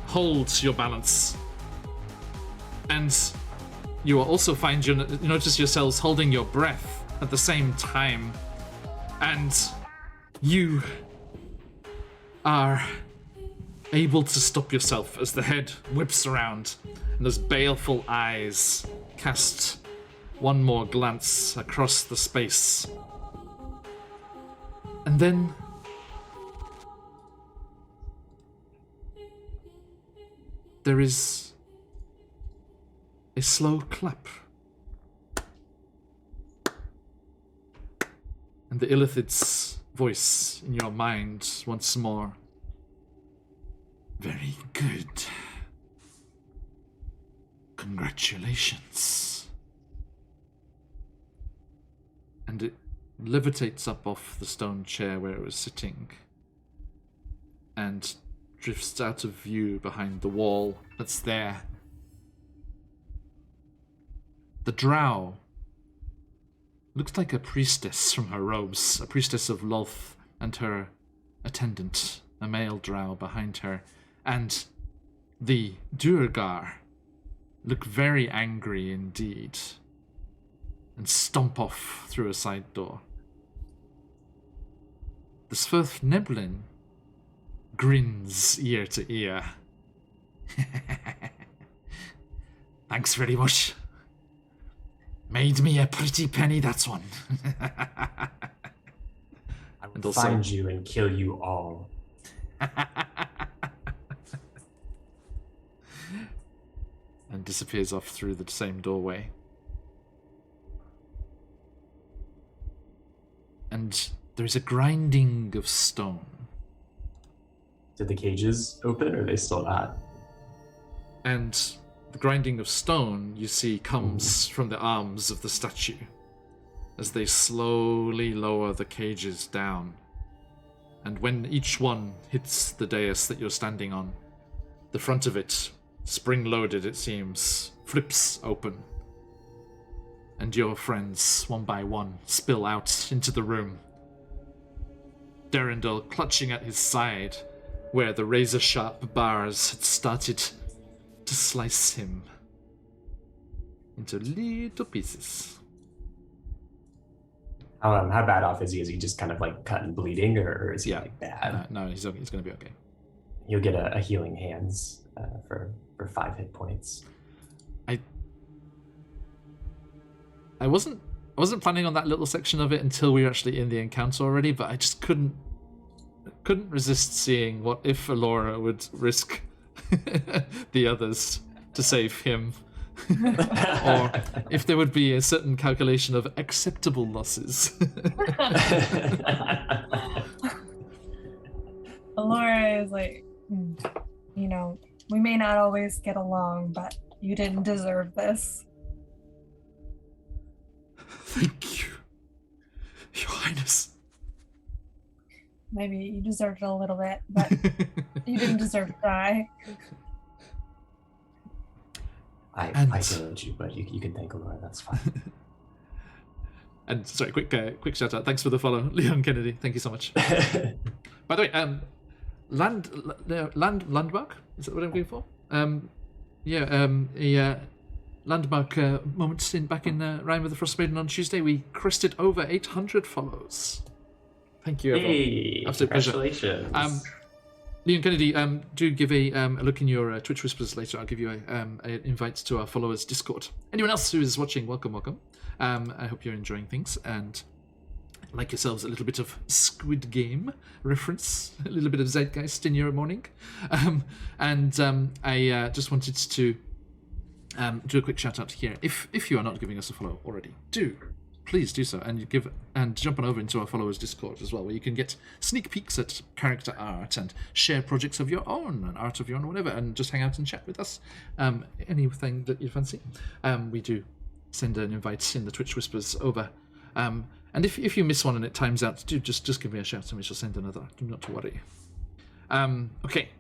[SPEAKER 1] hold your balance, and you will also notice yourselves holding your breath at the same time, and you are able to stop yourself as the head whips around and those baleful eyes cast one more glance across the space. And then there is a slow clap. And the Illithid's voice in your mind once more. Very good. Congratulations. And it levitates up off the stone chair where it was sitting and drifts out of view behind the wall that's there. The drow looks like a priestess from her robes, a priestess of Lolth, and her attendant, a male drow behind her. And the Duergar look very angry indeed and stomp off through a side door. The Svirfneblin grins ear to ear. Thanks very much. Made me a pretty penny, that's one.
[SPEAKER 2] I will find you and kill you all.
[SPEAKER 1] And disappears off through the same doorway. And there is a grinding of stone.
[SPEAKER 2] Did the cages open, or are they still not?
[SPEAKER 1] And the grinding of stone, you see, comes from the arms of the statue as they slowly lower the cages down. And when each one hits the dais that you're standing on, the front of it, spring-loaded it seems, flips open. And your friends, one by one, spill out into the room. Darrendel clutching at his side, where the razor-sharp bars had started to slice him into little pieces.
[SPEAKER 2] How bad off is he? Is he just kind of like cut and bleeding, or is he like bad?
[SPEAKER 1] No, he's going to be okay.
[SPEAKER 2] You'll get a healing hands for 5 hit points.
[SPEAKER 1] I wasn't planning on that little section of it until we were actually in the encounter already, but I just couldn't resist seeing what if Alora would risk the others to save him. Or if there would be a certain calculation of acceptable losses.
[SPEAKER 3] Laura is like, you know, we may not always get along, but you didn't deserve this.
[SPEAKER 1] Thank you, Your Highness.
[SPEAKER 3] Maybe you deserved it a little bit, but you didn't deserve to die.
[SPEAKER 2] I told you, but you can thank Laura. That's fine.
[SPEAKER 1] And sorry, quick shout out. Thanks for the follow, Leon Kennedy. Thank you so much. By the way, landmark, is that what I'm going for? A landmark moment back in Rhyme with the Frost Maiden on Tuesday. We crested over 800 follows. Thank you, everyone.
[SPEAKER 2] Hey,
[SPEAKER 1] absolute
[SPEAKER 2] congratulations.
[SPEAKER 1] Pleasure. Leon Kennedy, do give a look in your Twitch Whispers later. I'll give you an invite to our followers Discord. Anyone else who is watching, welcome. I hope you're enjoying things and like yourselves a little bit of Squid Game reference, a little bit of Zeitgeist in your morning. I just wanted to do a quick shout out here. If you are not giving us a follow already, please do so, and jump on over into our followers Discord as well, where you can get sneak peeks at character art and share projects of your own and art of your own, or whatever, and just hang out and chat with us. Anything that you fancy. We do send an invite in the Twitch Whispers over. And if you miss one and it times out, do just give me a shout and we shall send another. Do not to worry. Okay.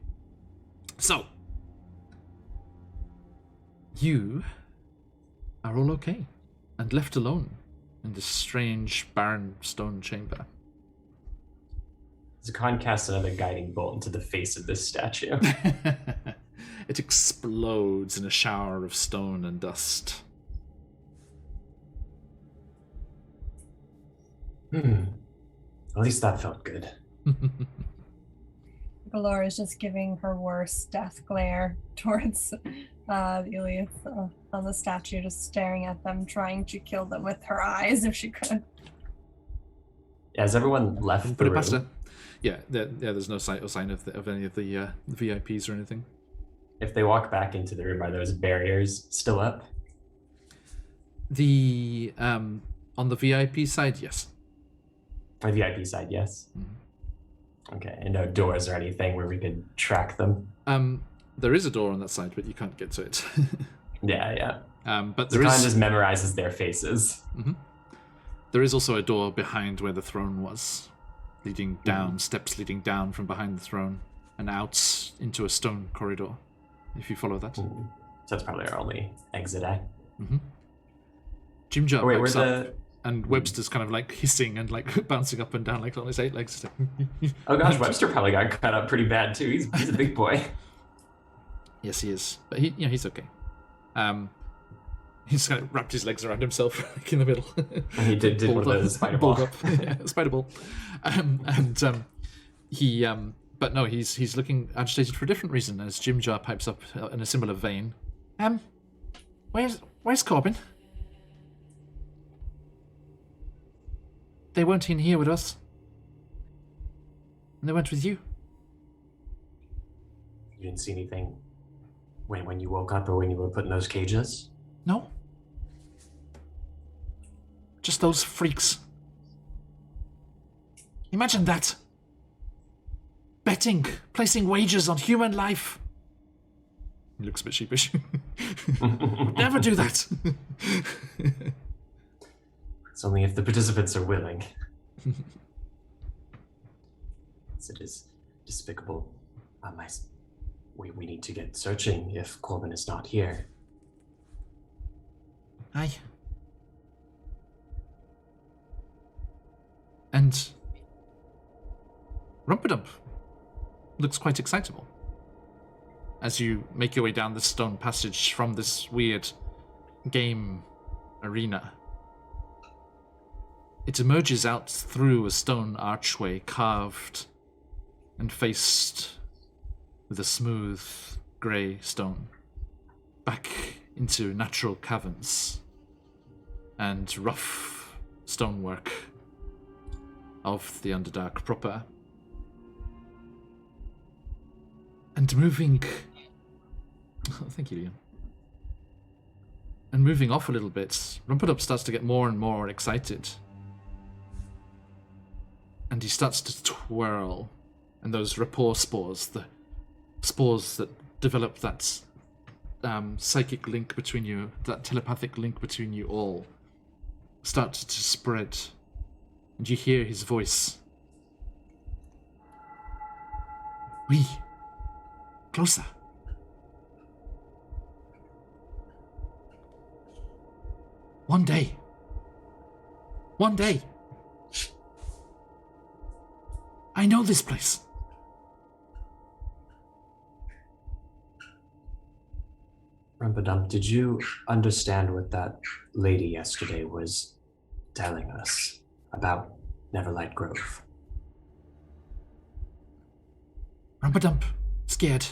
[SPEAKER 1] So you are all okay and left alone in this strange, barren stone chamber.
[SPEAKER 2] Zakan casts another guiding bolt into the face of this statue.
[SPEAKER 1] It explodes in a shower of stone and dust.
[SPEAKER 2] At least that felt good.
[SPEAKER 3] Galore is just giving her worst death glare towards Elias on the statue, just staring at them, trying to kill them with her eyes if she could.
[SPEAKER 2] Has everyone left the room?
[SPEAKER 1] Yeah, there's no sign of any of the VIPs or anything.
[SPEAKER 2] If they walk back into the room, are those barriers still up?
[SPEAKER 1] The on the VIP side, yes.
[SPEAKER 2] On the VIP side, yes. Mm-hmm. Okay, and no doors or anything where we could track them.
[SPEAKER 1] There is a door on that side, but you can't get to it.
[SPEAKER 2] Yeah.
[SPEAKER 1] But there is
[SPEAKER 2] just memorizes their faces.
[SPEAKER 1] Mm-hmm. There is also a door behind where the throne was, leading down, steps leading down from behind the throne and out into a stone corridor. If you follow that.
[SPEAKER 2] So that's probably our only exit, eh?
[SPEAKER 1] Mm-hmm. Jim Jar pipes up,
[SPEAKER 2] the...
[SPEAKER 1] and Webster's kind of like hissing and like bouncing up and down like on his 8 legs.
[SPEAKER 2] Oh gosh, Webster probably got cut up pretty bad too. He's a big boy.
[SPEAKER 1] Yes, he is, but he's okay. He just kind of wrapped his legs around himself like in the middle.
[SPEAKER 2] And he did one of those spider ball.
[SPEAKER 1] Spider ball. But no, he's looking agitated for a different reason as Jim Jar pipes up in a similar vein. Where's Corbin? They weren't in here with us. And they went with you.
[SPEAKER 2] You didn't see anything when you woke up or when you were put in those cages?
[SPEAKER 1] No. Just those freaks. Imagine that. Betting, placing wagers on human life. He looks a bit sheepish. Never do that.
[SPEAKER 2] It's only if the participants are willing. It is despicable. We need to get searching if Corbin is not here.
[SPEAKER 1] Aye. And Rumpadump looks quite excitable as you make your way down this stone passage from this weird game arena. It emerges out through a stone archway carved and faced with a smooth grey stone back into natural caverns and rough stonework of the Underdark proper. And moving... Oh, thank you, Liam. and moving off a little bit, Rumpadub starts to get more and more excited. And he starts to twirl. And those rapport spores, the spores that develop that psychic link between you, that telepathic link between you all, start to spread. And you hear his voice. We. Closer. One day. I know this place.
[SPEAKER 2] Rumpadump, did you understand what that lady yesterday was telling us about Neverlight Grove?
[SPEAKER 1] Rumpadump, scared.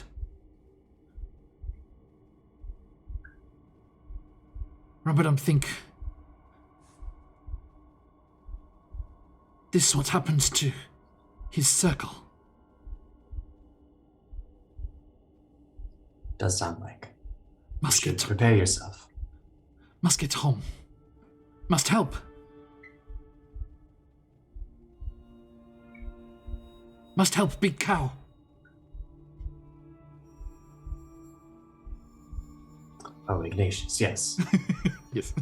[SPEAKER 1] Rumpadump think this is what happens to his circle.
[SPEAKER 2] Does sound like.
[SPEAKER 1] Must
[SPEAKER 2] You should
[SPEAKER 1] get
[SPEAKER 2] prepare yourself.
[SPEAKER 1] Must get home. Must help. Must help Big Cow.
[SPEAKER 2] Oh, Ignatius, yes.
[SPEAKER 1] Yes.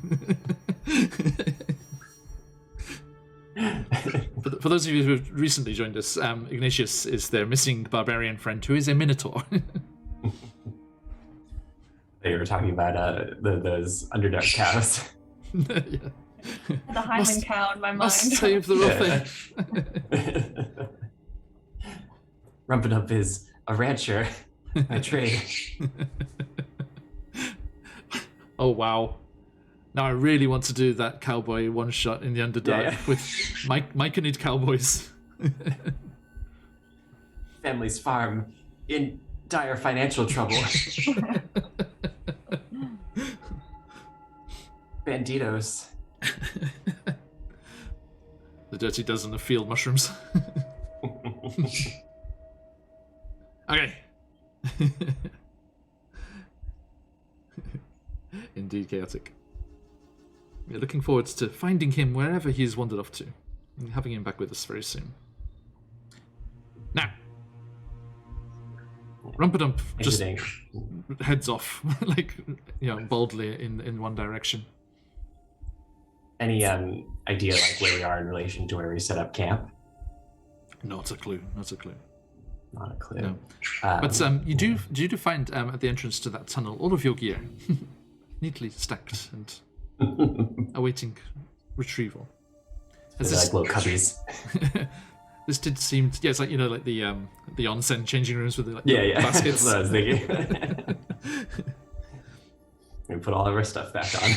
[SPEAKER 1] For those of you who have recently joined us, Ignatius is their missing barbarian friend who is a minotaur.
[SPEAKER 2] They were talking about those underdog cows.
[SPEAKER 1] Yeah.
[SPEAKER 3] The Hyman cow in my mind.
[SPEAKER 1] Must save the real thing.
[SPEAKER 2] Rumpadump is a rancher by trade.
[SPEAKER 1] Oh wow. Now I really want to do that cowboy one shot in the Underdark with Myconid cowboys.
[SPEAKER 2] Family's farm in dire financial trouble. Banditos.
[SPEAKER 1] The Dirty Dozen of field mushrooms. Okay. Indeed chaotic. We're looking forward to finding him wherever he's wandered off to, and having him back with us very soon. Now, Rumpadump just heads off, like, boldly in one direction.
[SPEAKER 2] Any idea like where we are in relation to where we set up camp?
[SPEAKER 1] Not a clue. Not a clue.
[SPEAKER 2] Not a clue.
[SPEAKER 1] No. But you do find at the entrance to that tunnel all of your gear, neatly stacked and awaiting retrieval.
[SPEAKER 2] As like little cubbies.
[SPEAKER 1] This did seem, it's like like the onsen changing rooms with the baskets.
[SPEAKER 2] That's what I was thinking. We put all of our stuff back on.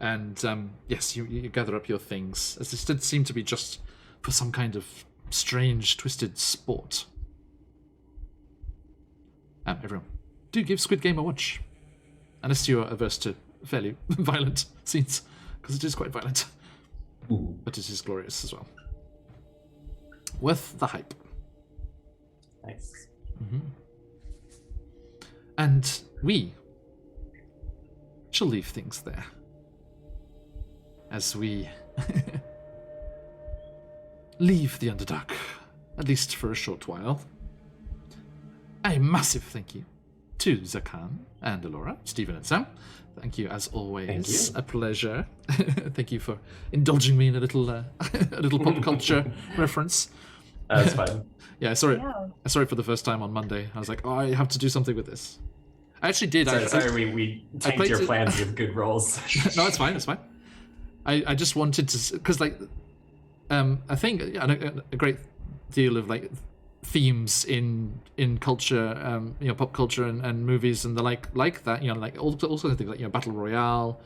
[SPEAKER 1] And yes, you gather up your things, as this did seem to be just for some kind of strange, twisted sport. Everyone, do give Squid Game a watch. Unless you are averse to fairly violent scenes, because it is quite violent.
[SPEAKER 2] Ooh.
[SPEAKER 1] But it is glorious as well. Worth the hype.
[SPEAKER 2] Nice.
[SPEAKER 1] Mm-hmm. And we shall leave things there. As we leave the Underdark, at least for a short while. A massive thank you to Zakan and Alora, Stephen and Sam. Thank you as always.
[SPEAKER 2] Thank you.
[SPEAKER 1] A pleasure. Thank you for indulging me in a little pop culture reference.
[SPEAKER 2] That's fine.
[SPEAKER 1] Yeah, I saw it for the first time on Monday. I was like, oh, I have to do something with this. I actually did.
[SPEAKER 2] Sorry, we tanked your plans with good rolls.
[SPEAKER 1] No, it's fine. It's fine. I just wanted to, because I think a great deal of themes in culture, pop culture and movies and the like that, also things like battle royale,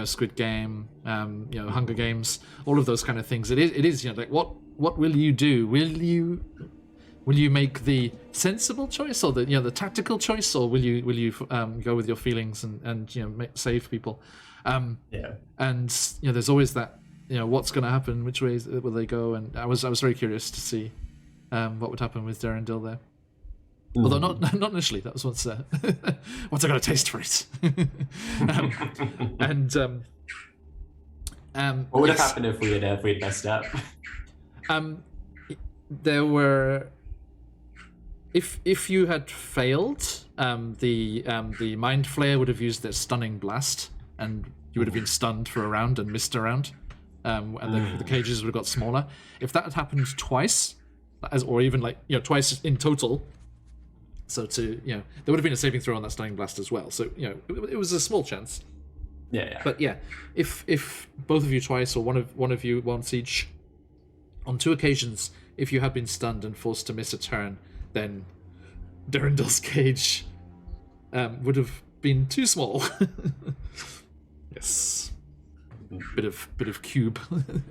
[SPEAKER 1] Squid Game, Hunger Games, all of those kind of things. It is what will you do? Will you make the sensible choice or the tactical choice, or will you go with your feelings and save people? And there's always that, what's going to happen, which ways will they go, and I was very curious to see what would happen with Darendil there. Although not initially. That was once. Once I got a taste for it.
[SPEAKER 2] What would have
[SPEAKER 1] yes.
[SPEAKER 2] happened if we had messed up?
[SPEAKER 1] There were. If you had failed, the Mind Flayer would have used their stunning blast, and you would have been stunned for a round and missed a round, and the cages would have got smaller. If that had happened twice, or even twice in total, so there would have been a saving throw on that stunning blast as well. So it was a small chance.
[SPEAKER 2] Yeah.
[SPEAKER 1] But yeah, if both of you twice or one of you once each, on 2 occasions, if you had been stunned and forced to miss a turn, then Durandal's cage would have been too small. Yes, bit of cube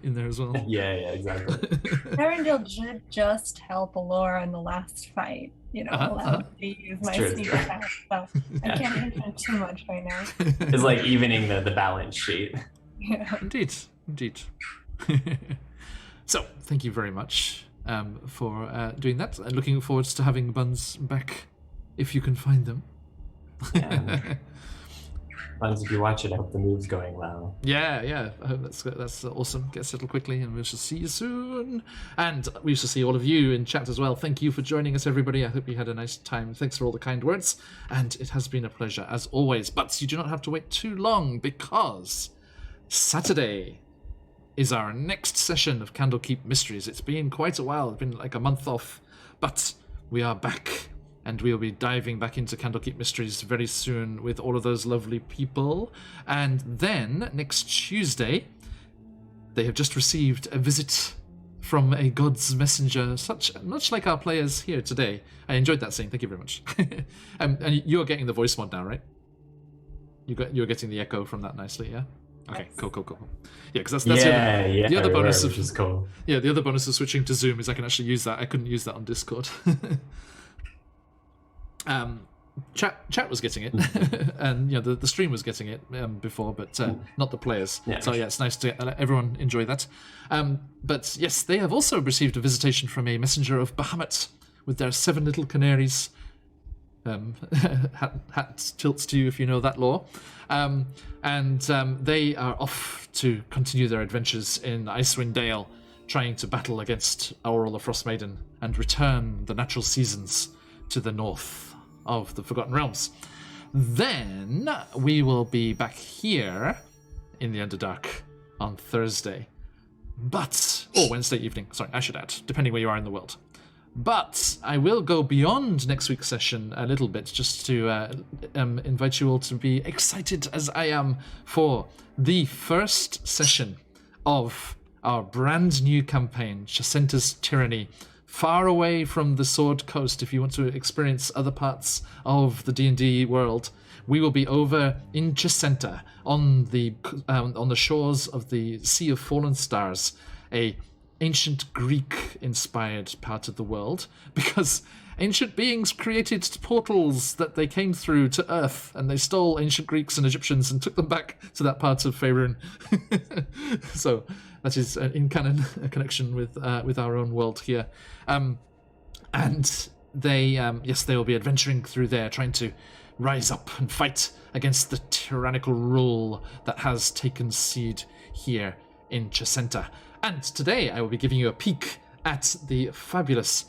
[SPEAKER 1] in there as well.
[SPEAKER 2] Yeah, exactly.
[SPEAKER 3] Durandal did just help Allura in the last fight. Allowed me to use my sneak attack, so I can't hit him too much right now.
[SPEAKER 2] It's like evening the balance sheet.
[SPEAKER 3] Yeah.
[SPEAKER 1] Indeed. So, thank you very much for doing that. And looking forward to having Buns back, if you can find them.
[SPEAKER 2] Yeah. Buns, if you watch it, I hope the move's going well.
[SPEAKER 1] Yeah. I hope that's awesome. Get settled quickly, and we shall see you soon. And we shall see all of you in chat as well. Thank you for joining us, everybody. I hope you had a nice time. Thanks for all the kind words. And it has been a pleasure, as always. But you do not have to wait too long, because Saturday is our next session of Candlekeep Mysteries. It's been quite a while. It's been like a month off. But we are back. And we'll be diving back into Candlekeep Mysteries very soon with all of those lovely people. And then, next Tuesday, they have just received a visit from a god's messenger, much like our players here today. I enjoyed that scene. Thank you very much. And you're getting the voice mod now, right? You're getting the echo from that nicely, yeah? Okay, cool. Yeah, because that's the other bonus
[SPEAKER 2] which is cool.
[SPEAKER 1] Yeah, the other bonus of switching to Zoom is I can actually use that. I couldn't use that on Discord. Chat was getting it, and the stream was getting it before, but not the players.
[SPEAKER 2] Yeah.
[SPEAKER 1] So yeah, it's nice to let everyone enjoy that. But yes, they have also received a visitation from a messenger of Bahamut with their 7 little canaries. Hat tilts to you if you know that lore. And they are off to continue their adventures in Icewind Dale, trying to battle against Aurora the Frostmaiden and return the natural seasons to the north of the Forgotten Realms. Then we will be back here in the Underdark on Thursday. Or Wednesday evening, sorry, I should add, depending where you are in the world. But I will go beyond next week's session a little bit, just to invite you all to be excited as I am for the first session of our brand new campaign, Chacenta's Tyranny. Far away from the Sword Coast, if you want to experience other parts of the D&D world, we will be over in Chacenta, on the shores of the Sea of Fallen Stars, a ancient Greek-inspired part of the world, because ancient beings created portals that they came through to Earth, and they stole ancient Greeks and Egyptians and took them back to that part of Faerun. So that is in canon a connection with our own world here. And they will be adventuring through there, trying to rise up and fight against the tyrannical rule that has taken seed here in Chacenta. And today I will be giving you a peek at the fabulous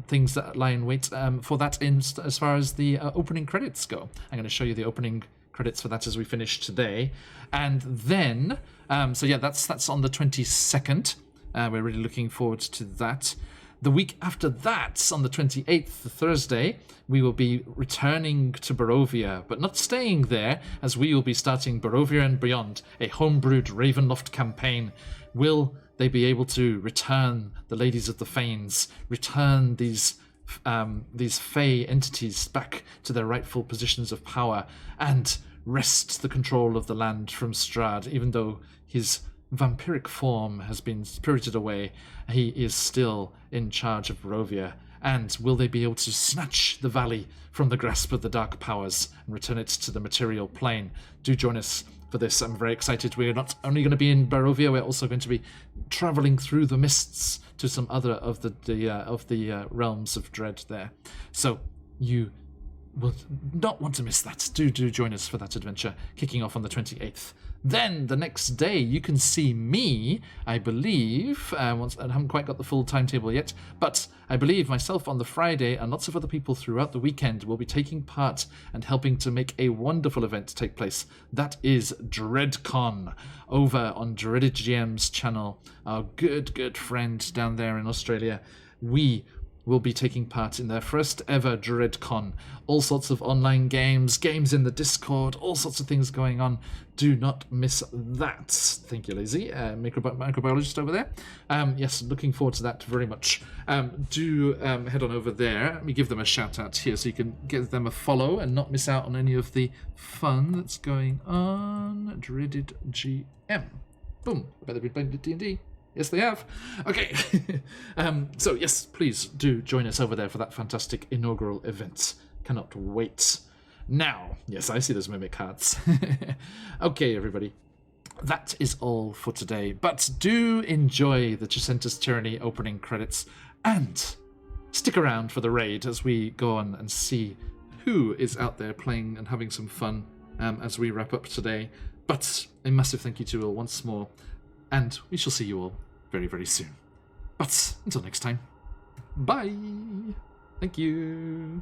[SPEAKER 1] things that lie in wait for that as far as the opening credits go. I'm going to show you the opening credits for that as we finish today. And then, that's on the 22nd. We're really looking forward to that. The week after that, on the 28th, Thursday, we will be returning to Barovia, but not staying there, as we will be starting Barovia and Beyond, a homebrewed Ravenloft campaign. Will they be able to return the Ladies of the Fanes, return these Fey entities back to their rightful positions of power, and wrest the control of the land from Strahd, even though his vampiric form has been spirited away, he is still in charge of Barovia, And will they be able to snatch the valley from the grasp of the dark powers and return it to the material plane? Do join us for this. I'm very excited. We're not only going to be in Barovia, we're also going to be traveling through the mists to some other of the realms of dread there. So you will not want to miss that. Do join us for that adventure, kicking off on the 28th. Then the next day you can see me, I believe, I haven't quite got the full timetable yet, but I believe myself on the Friday and lots of other people throughout the weekend will be taking part and helping to make a wonderful event take place. That is DreadCon over on Dreaded GM's channel, our good friend down there in Australia. We will be taking part in their first ever DreadCon. All sorts of online games in the Discord, all sorts of things going on. Do not miss that. Thank you, Lazy, microbiologist over there. Yes, looking forward to that very much. Do head on over there. Let me give them a shout out here so you can give them a follow and not miss out on any of the fun that's going on. Dreaded GM. Boom. I bet they've been playing D&D. Yes, they have. Okay. So, yes, please do join us over there for that fantastic inaugural event. Cannot wait. Now, yes, I see those mimic cards. Okay, everybody. That is all for today. But do enjoy the Jacinta's Tyranny opening credits and stick around for the raid as we go on and see who is out there playing and having some fun as we wrap up today. But a massive thank you to you all once more. And we shall see you all very, very soon. But until next time, bye. Thank you.